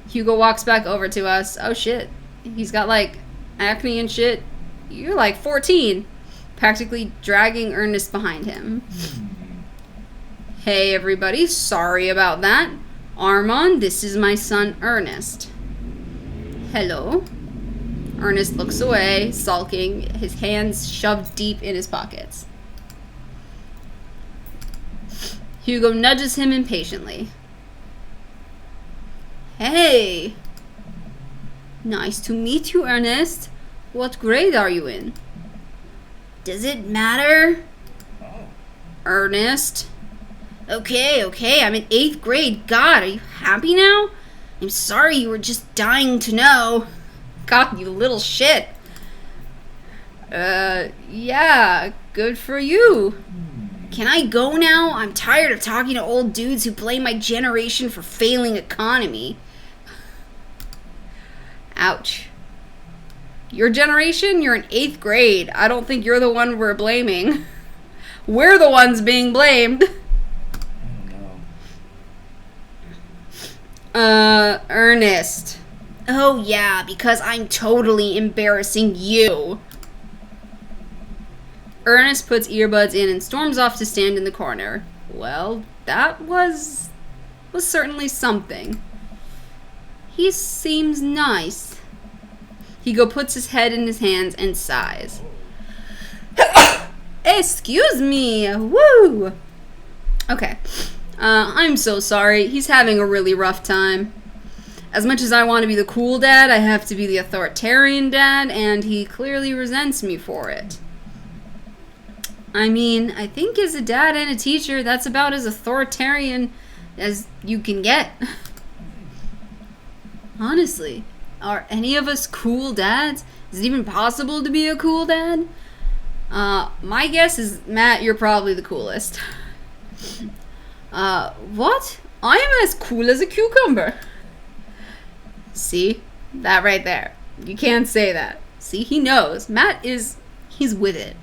Hugo walks back over to us. Oh, shit. He's got, like, acne and shit. You're, like, 14. Practically dragging Ernest behind him. Hey, everybody. Sorry about that. Armand, this is my son, Ernest. Hello. Ernest looks away, sulking, his hands shoved deep in his pockets. Hugo nudges him impatiently. Hey! Nice to meet you, Ernest. What grade are you in? Does it matter? Ernest. Okay, I'm in 8th grade. God, are you happy now? I'm sorry you were just dying to know. God, you little shit. Yeah, good for you. Can I go now? I'm tired of talking to old dudes who blame my generation for failing economy. Ouch. Your generation? You're in 8th grade. I don't think you're the one we're blaming. We're the ones being blamed. Ernest. Oh yeah, because I'm totally embarrassing you. Ernest puts earbuds in and storms off to stand in the corner. Well, that was certainly something. He seems nice. Hugo puts his head in his hands and sighs. Excuse me. Woo. Okay. I'm so sorry. He's having a really rough time. As much as I want to be the cool dad, I have to be the authoritarian dad, and he clearly resents me for it. I mean, I think as a dad and a teacher, that's about as authoritarian as you can get. Honestly, are any of us cool dads? Is it even possible to be a cool dad? My guess is, Matt, you're probably the coolest. What? I am as cool as a cucumber. See? That right there. You can't say that. See, he knows. He's with it.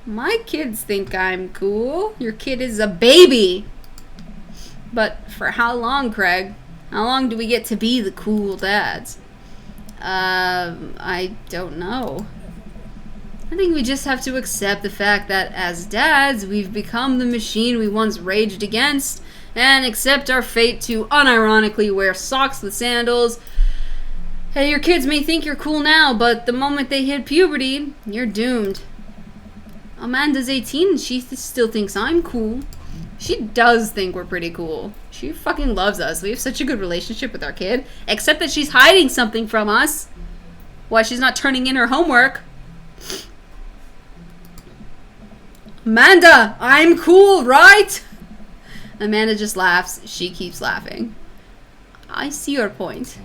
My kids think I'm cool. Your kid is a baby. But for how long, Craig? How long do we get to be the cool dads? I don't know. I think we just have to accept the fact that as dads, we've become the machine we once raged against, and accept our fate to unironically wear socks with sandals. Hey, your kids may think you're cool now, but the moment they hit puberty, you're doomed. Amanda's 18 and she still thinks I'm cool. She does think we're pretty cool. She fucking loves us. We have such a good relationship with our kid, except that she's hiding something from us. Why she's not turning in her homework. Amanda, I'm cool, right? Amanda just laughs. She keeps laughing. I see your point.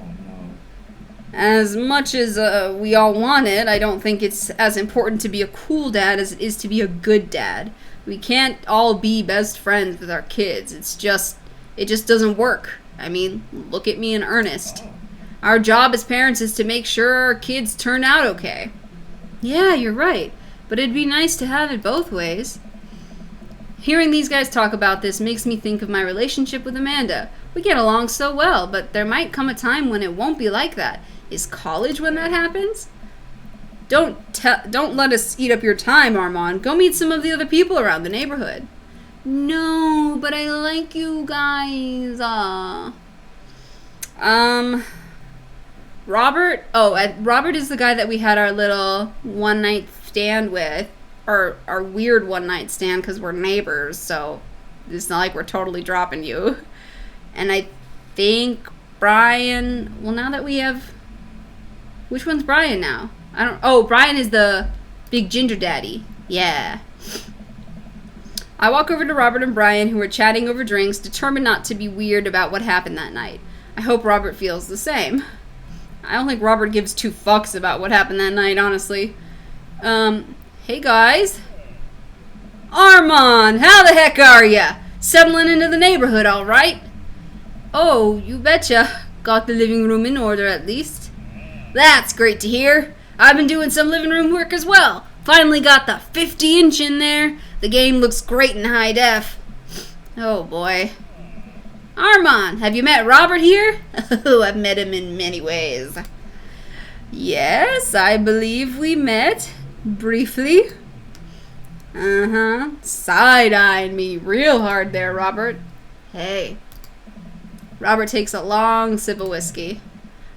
As much as we all want it, I don't think it's as important to be a cool dad as it is to be a good dad. We can't all be best friends with our kids. It just doesn't work. I mean, look at me and Ernest. Our job as parents is to make sure our kids turn out okay. Yeah, you're right. But it'd be nice to have it both ways. Hearing these guys talk about this makes me think of my relationship with Amanda. We get along so well, but there might come a time when it won't be like that. Is college when that happens? Don't let us eat up your time, Armand. Go meet some of the other people around the neighborhood. No, but I like you guys. Robert? Oh, Robert is the guy that we had our little one-night stand with. Or our weird one-night stand because we're neighbors, so it's not like we're totally dropping you. And I think Brian... Well, now that we have... Which one's Brian now? Brian is the big ginger daddy. Yeah. I walk over to Robert and Brian, who are chatting over drinks, determined not to be weird about what happened that night. I hope Robert feels the same. I don't think Robert gives two fucks about what happened that night, honestly. Hey guys. Armand, how the heck are ya? Settling into the neighborhood, all right? Oh, you betcha. Got the living room in order, at least. That's great to hear. I've been doing some living room work as well. Finally got the 50-inch in there. The game looks great in high def. Oh, boy. Armand, have you met Robert here? Oh, I've met him in many ways. Yes, I believe we met. Briefly. Side-eyeing me real hard there, Robert. Hey. Robert takes a long sip of whiskey.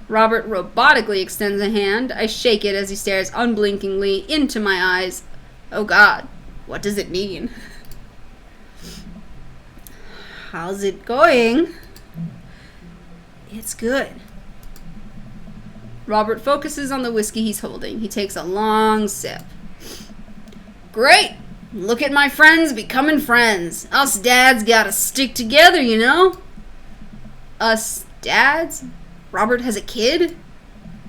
Robert robotically extends a hand. I shake it as he stares unblinkingly into my eyes. Oh God, what does it mean? How's it going? It's good. Robert focuses on the whiskey he's holding. He takes a long sip. Great! Look at my friends becoming friends. Us dads gotta stick together, you know? Us dads? Robert has a kid?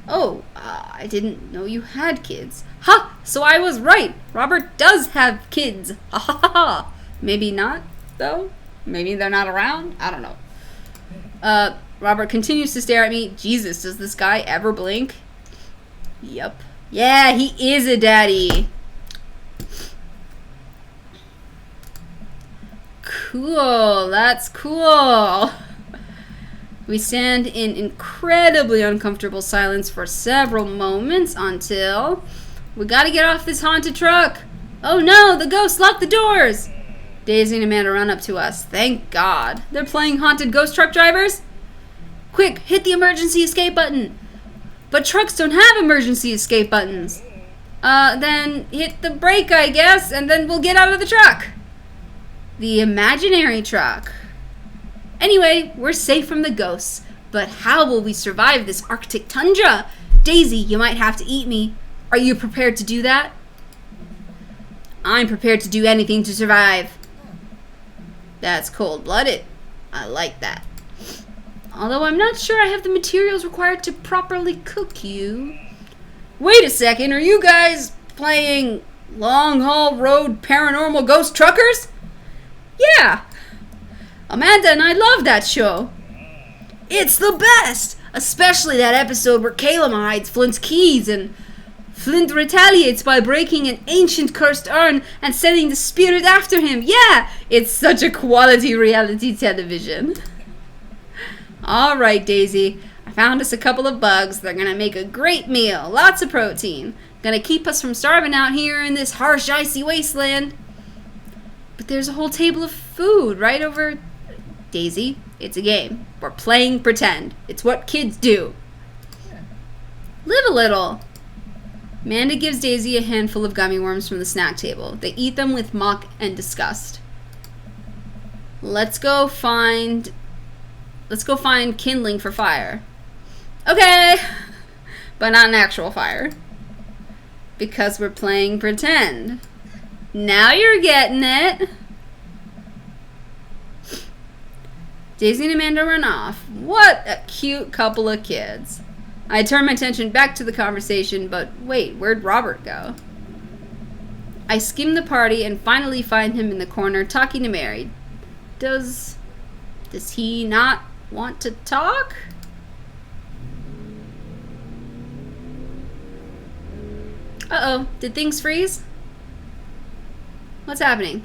Oh, I didn't know you had kids. Ha! So I was right. Robert does have kids. Ha ha ha. Maybe not, though. Maybe they're not around. I don't know. Robert continues to stare at me. Jesus, does this guy ever blink? Yep. Yeah, he is a daddy. Cool. That's cool. We stand in incredibly uncomfortable silence for several moments until... We gotta get off this haunted truck. Oh no, the ghosts locked the doors. Daisy and Amanda run up to us. Thank God. They're playing haunted ghost truck drivers? Quick, hit the emergency escape button. But trucks don't have emergency escape buttons. Then hit the brake, I guess, and then we'll get out of the truck. The imaginary truck. Anyway, we're safe from the ghosts, but how will we survive this Arctic tundra? Daisy, you might have to eat me. Are you prepared to do that? I'm prepared to do anything to survive. That's cold-blooded. I like that. Although I'm not sure I have the materials required to properly cook you. Wait a second, are you guys playing Long Haul Road Paranormal Ghost Truckers? Yeah. Amanda and I love that show. It's the best! Especially that episode where Caleb hides Flint's keys and Flint retaliates by breaking an ancient cursed urn and sending the spirit after him. Yeah! It's such a quality reality television. Alright, Daisy. I found us a couple of bugs. They're gonna make a great meal. Lots of protein. Gonna keep us from starving out here in this harsh, icy wasteland. But there's a whole table of food right over... Daisy, it's a game. We're playing pretend. It's what kids do. Live a little. Amanda gives Daisy a handful of gummy worms from the snack table. They eat them with mock and disgust. Let's go find kindling for fire. Okay. But not an actual fire. Because we're playing pretend. Now you're getting it. Daisy and Amanda run off. What a cute couple of kids. I turn my attention back to the conversation, but wait, where'd Robert go? I skim the party and finally find him in the corner talking to Mary. Does he not want to talk? Uh-oh, did things freeze? What's happening?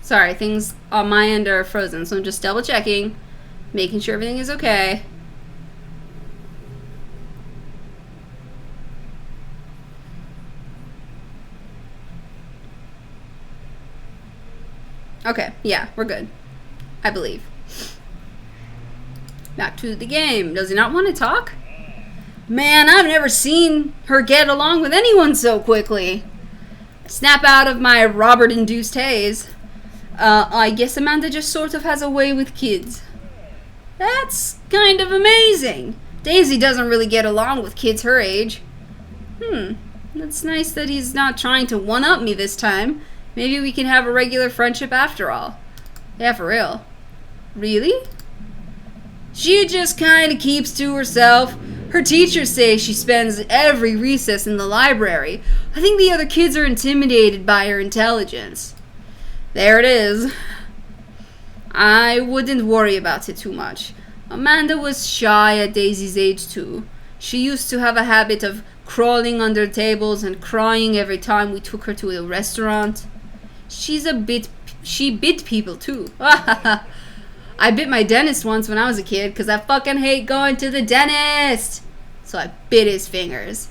Sorry, things on my end are frozen, so I'm just double checking, making sure everything is okay. Okay, yeah, we're good. I believe. Back to the game. Does he not want to talk? Man, I've never seen her get along with anyone so quickly. Snap out of my Robert-induced haze. I guess Amanda just sort of has a way with kids. That's kind of amazing. Daisy doesn't really get along with kids her age. That's nice that he's not trying to one-up me this time. Maybe we can have a regular friendship after all. Yeah, for real. Really? She just kind of keeps to herself. Her teachers say she spends every recess in the library. I think the other kids are intimidated by her intelligence. There it is. I wouldn't worry about it too much. Amanda was shy at Daisy's age too. She used to have a habit of crawling under tables and crying every time we took her to a restaurant. She bit people too. I bit my dentist once when I was a kid because I fucking hate going to the dentist. So I bit his fingers.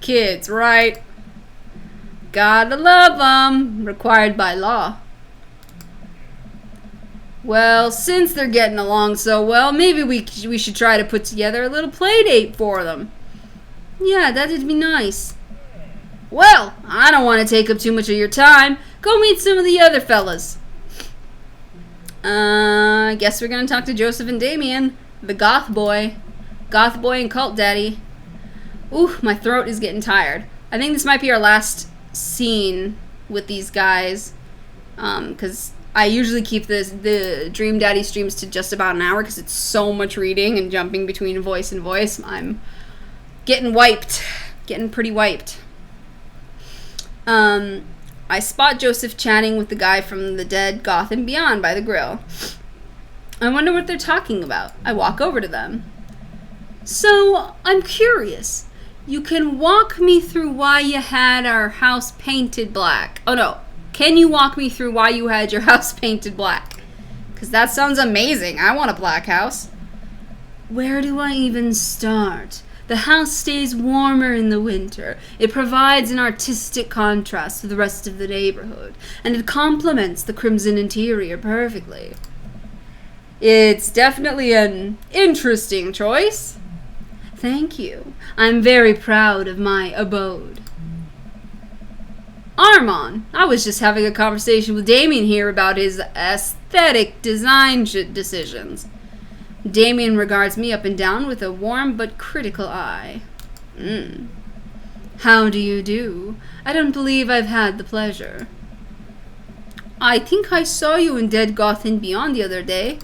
Kids, right? Gotta love them. Required by law. Well, since they're getting along so well, maybe we should try to put together a little play date for them. Yeah, that'd be nice. Well, I don't want to take up too much of your time. Go meet some of the other fellas. I guess we're gonna talk to Joseph and Damien, the goth boy and cult daddy. Ooh, my throat is getting tired. I think this might be our last scene with these guys, because I usually keep the Dream Daddy streams to just about an hour because it's so much reading and jumping between voice and voice. I'm getting pretty wiped. I spot Joseph chatting with the guy from the Dead Goth and Beyond by the grill. I wonder what they're talking about. I walk over to them. So, I'm curious. You can walk me through why you had our house painted black. Oh no. Can you walk me through why you had your house painted black? Because that sounds amazing. I want a black house. Where do I even start? The house stays warmer in the winter. It provides an artistic contrast to the rest of the neighborhood, and it complements the crimson interior perfectly. It's definitely an interesting choice. Thank you. I'm very proud of my abode. Armand, I was just having a conversation with Damien here about his aesthetic design decisions. Damien regards me up and down with a warm but critical eye. How do you do? I don't believe I've had the pleasure. I think I saw you in Dead Goth and Beyond the other day.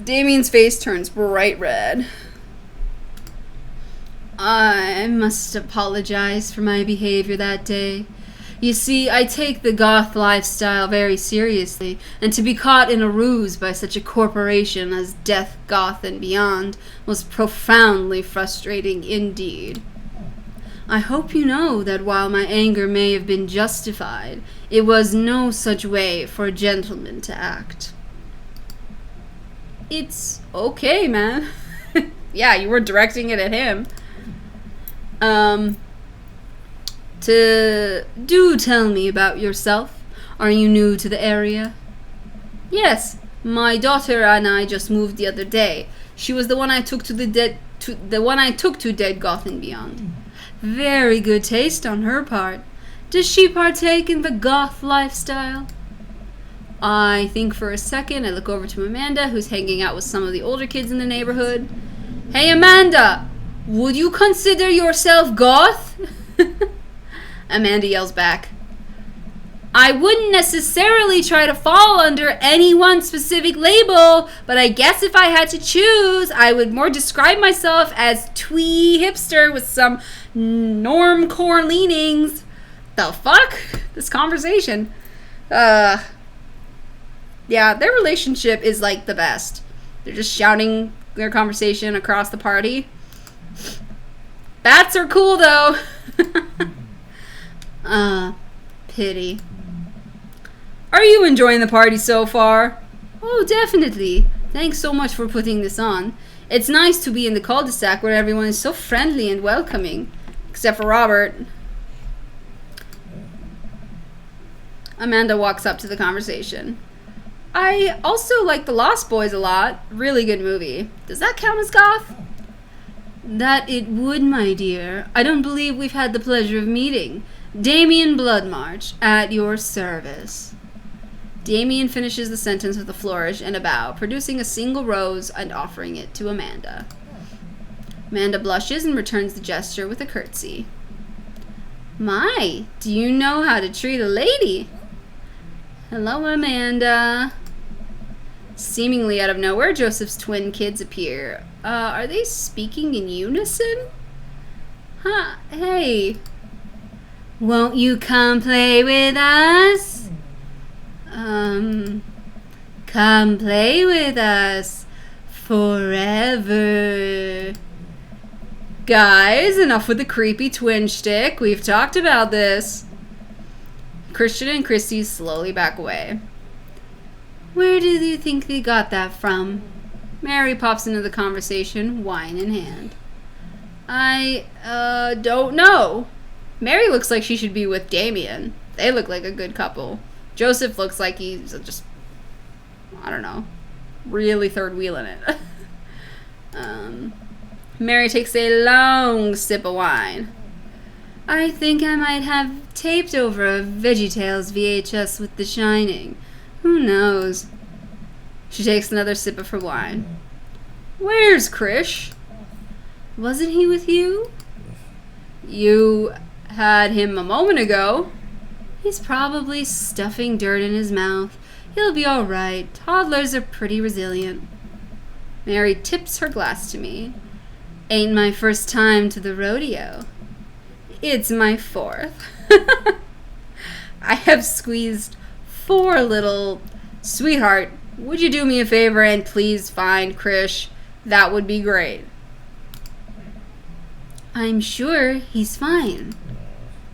Damien's face turns bright red. I must apologize for my behavior that day. You see, I take the goth lifestyle very seriously, and to be caught in a ruse by such a corporation as Death, Goth, and Beyond was profoundly frustrating indeed. I hope you know that while my anger may have been justified, it was no such way for a gentleman to act. It's okay, man. Yeah, you were directing it at him. Do tell me about yourself. Are you new to the area? Yes, my daughter and I just moved the other day. She was the one I took to Dead Goth and Beyond. Very good taste on her part. Does she partake in the goth lifestyle? I think for a second. I look over to Amanda, who's hanging out with some of the older kids in the neighborhood. Hey, Amanda! Would you consider yourself goth? Amanda yells back. I wouldn't necessarily try to fall under any one specific label, but I guess if I had to choose, I would more describe myself as twee hipster with some normcore leanings. The fuck? This conversation. Yeah, their relationship is like the best. They're just shouting their conversation across the party. Bats are cool, though. Pity. Are you enjoying the party so far? Oh, definitely. Thanks so much for putting this on. It's nice to be in the cul-de-sac where everyone is so friendly and welcoming. Except for Robert. Amanda walks up to the conversation. I also like The Lost Boys a lot. Really good movie. Does that count as goth? That it would, my dear. I don't believe we've had the pleasure of meeting. Damien Bloodmarch, at your service. Damien finishes the sentence with a flourish and a bow, producing a single rose and offering it to Amanda. Amanda blushes and returns the gesture with a curtsy. My, do you know how to treat a lady? Hello, Amanda. Seemingly out of nowhere, Joseph's twin kids appear. Are they speaking in unison? Huh, hey. Won't you come play with us? Come play with us forever. Guys, enough with the creepy twin shtick. We've talked about this. Christian and Christy slowly back away. Where do you think they got that from? Mary pops into the conversation, wine in hand. I, don't know. Mary looks like she should be with Damien. They look like a good couple. Joseph looks like he's just, I don't know, really third wheeling it. Mary takes a long sip of wine. I think I might have taped over a VeggieTales VHS with The Shining. Who knows? She takes another sip of her wine. Where's Krish? Wasn't he with you? You had him a moment ago. He's probably stuffing dirt in his mouth. He'll be all right. Toddlers are pretty resilient. Mary tips her glass to me. Ain't my first time to the rodeo. It's my 4th. I have squeezed 4 little... Sweetheart, would you do me a favor and please find Krish? That would be great. I'm sure he's fine.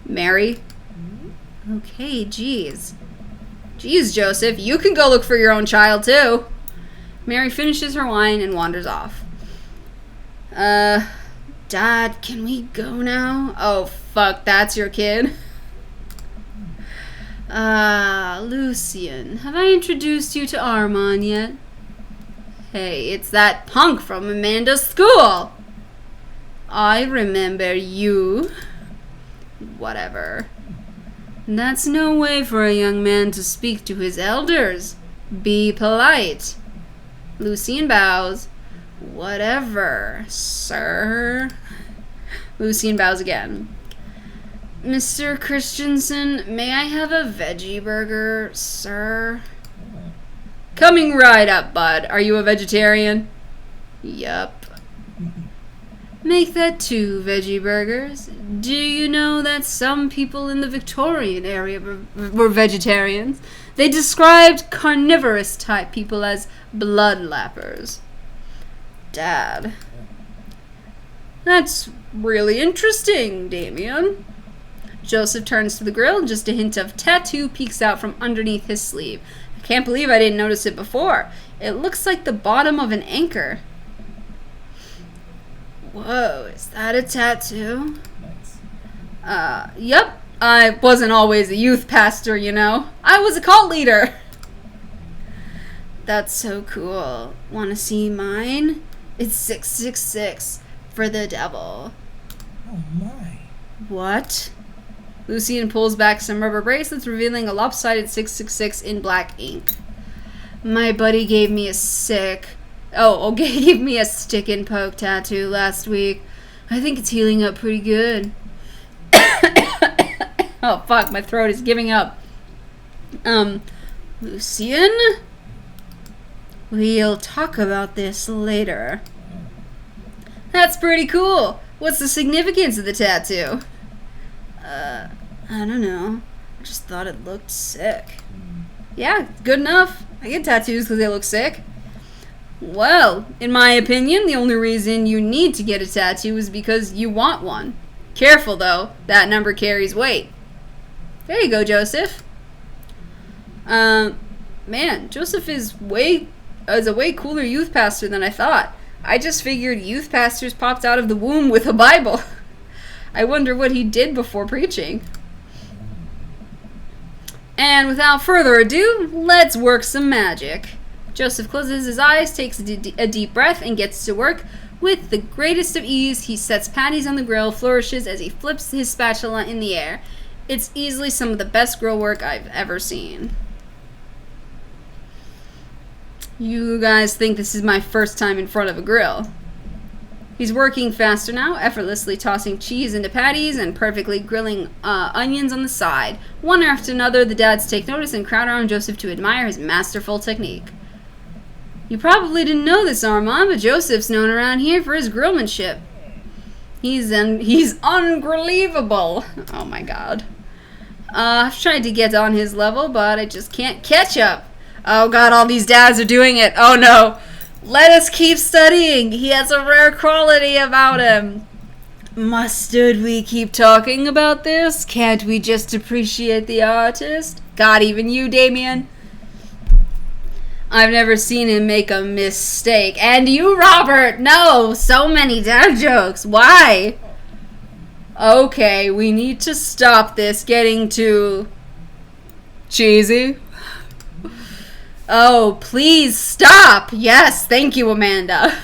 Mary? Okay, geez. Geez, Joseph, you can go look for your own child, too. Mary finishes her wine and wanders off. Dad, can we go now? Oh, fuck, that's your kid? Lucian, have I introduced you to Armand yet? Hey, it's that punk from Amanda's school. I remember you. Whatever. That's no way for a young man to speak to his elders. Be polite. Lucian bows. Whatever, sir. Lucian bows again. Mr. Christensen, may I have a veggie burger, sir? Coming right up, bud. Are you a vegetarian? Yup. Make that 2 veggie burgers. Do you know that some people in the Victorian area were vegetarians? They described carnivorous type people as bloodlappers. Dad. That's really interesting, Damien. Joseph turns to the grill and just a hint of tattoo peeks out from underneath his sleeve. I can't believe I didn't notice it before. It looks like the bottom of an anchor. Whoa, is that a tattoo? Nice. Yep. I wasn't always a youth pastor, you know. I was a cult leader. That's so cool. Want to see mine? It's 666 for the devil. Oh my. What? Lucian pulls back some rubber bracelets, revealing a lopsided 666 in black ink. My buddy gave me a stick and poke tattoo last week. I think it's healing up pretty good. Oh, fuck, my throat is giving up. Lucian? We'll talk about this later. That's pretty cool. What's the significance of the tattoo? I don't know. I just thought it looked sick. Yeah, good enough. I get tattoos because they look sick. Well, in my opinion, the only reason you need to get a tattoo is because you want one. Careful, though. That number carries weight. There you go, Joseph. Man, Joseph is a way cooler youth pastor than I thought. I just figured youth pastors popped out of the womb with a Bible. I wonder what he did before preaching. And without further ado, let's work some magic. Joseph closes his eyes, takes a deep breath, and gets to work. With the greatest of ease, he sets patties on the grill, flourishes as he flips his spatula in the air. It's easily some of the best grill work I've ever seen. You guys think this is my first time in front of a grill. He's working faster now, effortlessly tossing cheese into patties and perfectly grilling onions on the side. One after another, the dads take notice and crowd around Joseph to admire his masterful technique. You probably didn't know this, Armand, but Joseph's known around here for his grillmanship. He's unbelievable. Oh my god. I've tried to get on his level, but I just can't catch up. Oh god, all these dads are doing it. Oh no. Let us keep studying. He has a rare quality about him. Mustard we keep talking about this? Can't we just appreciate the artist? God, even you, Damien. I've never seen him make a mistake. And you, Robert. No, so many dad jokes. Why? Okay, we need to stop this getting too cheesy. Oh, please stop. Yes, thank you, Amanda.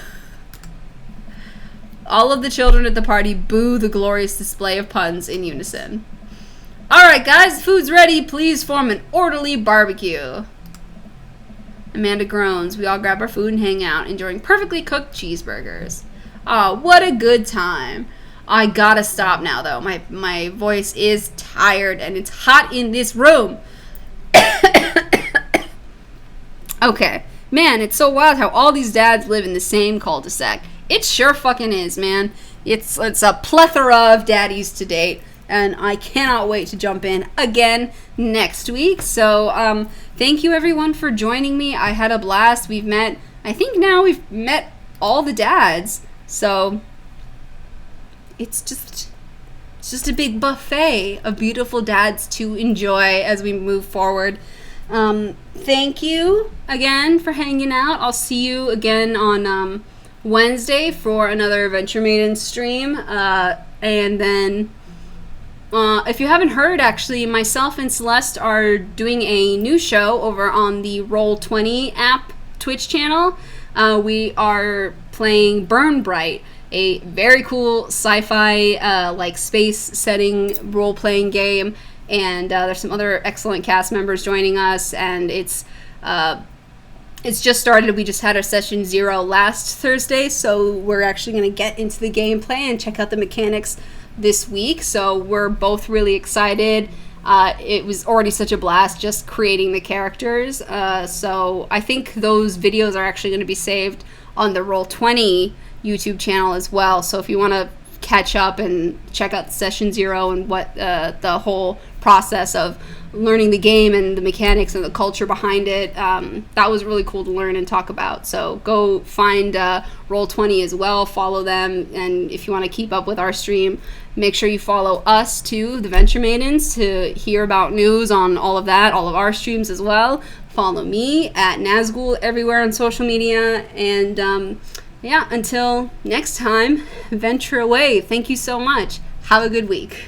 All of the children at the party boo the glorious display of puns in unison. Alright, guys, food's ready. Please form an orderly barbecue. Amanda groans. We all grab our food and hang out, enjoying perfectly cooked cheeseburgers. Aw, what a good time. I gotta stop now, though. My voice is tired, and it's hot in this room. Okay. Man, it's so wild how all these dads live in the same cul-de-sac. It sure fucking is, man. It's a plethora of daddies to date, and I cannot wait to jump in again next week. So, thank you everyone for joining me. I had a blast. I think now we've met all the dads. So, it's just a big buffet of beautiful dads to enjoy as we move forward. Thank you again for hanging out. I'll see you again on Wednesday for another Venture Maidens stream. And then, if you haven't heard, actually, myself and Celeste are doing a new show over on the Roll20 app Twitch channel. We are playing Burn Bright, a very cool sci-fi, like space setting role-playing game. And there's some other excellent cast members joining us, and it's just started. We just had our session 0 last Thursday, so we're actually going to get into the gameplay and check out the mechanics this week. So we're both really excited. It was already such a blast just creating the characters. So I think those videos are actually going to be saved on the Roll20 YouTube channel as well. So if you want to catch up and check out session 0 and what the whole process of learning the game and the mechanics and the culture behind it, that was really cool to learn and talk about. So go find Roll20 as well, follow them, and if you want to keep up with our stream, make sure you follow us too, the Venture Maidens, to hear about news on all of that, all of our streams as well. Follow me at Nazgul everywhere on social media, and yeah, until next time, venture away. Thank you so much. Have a good week.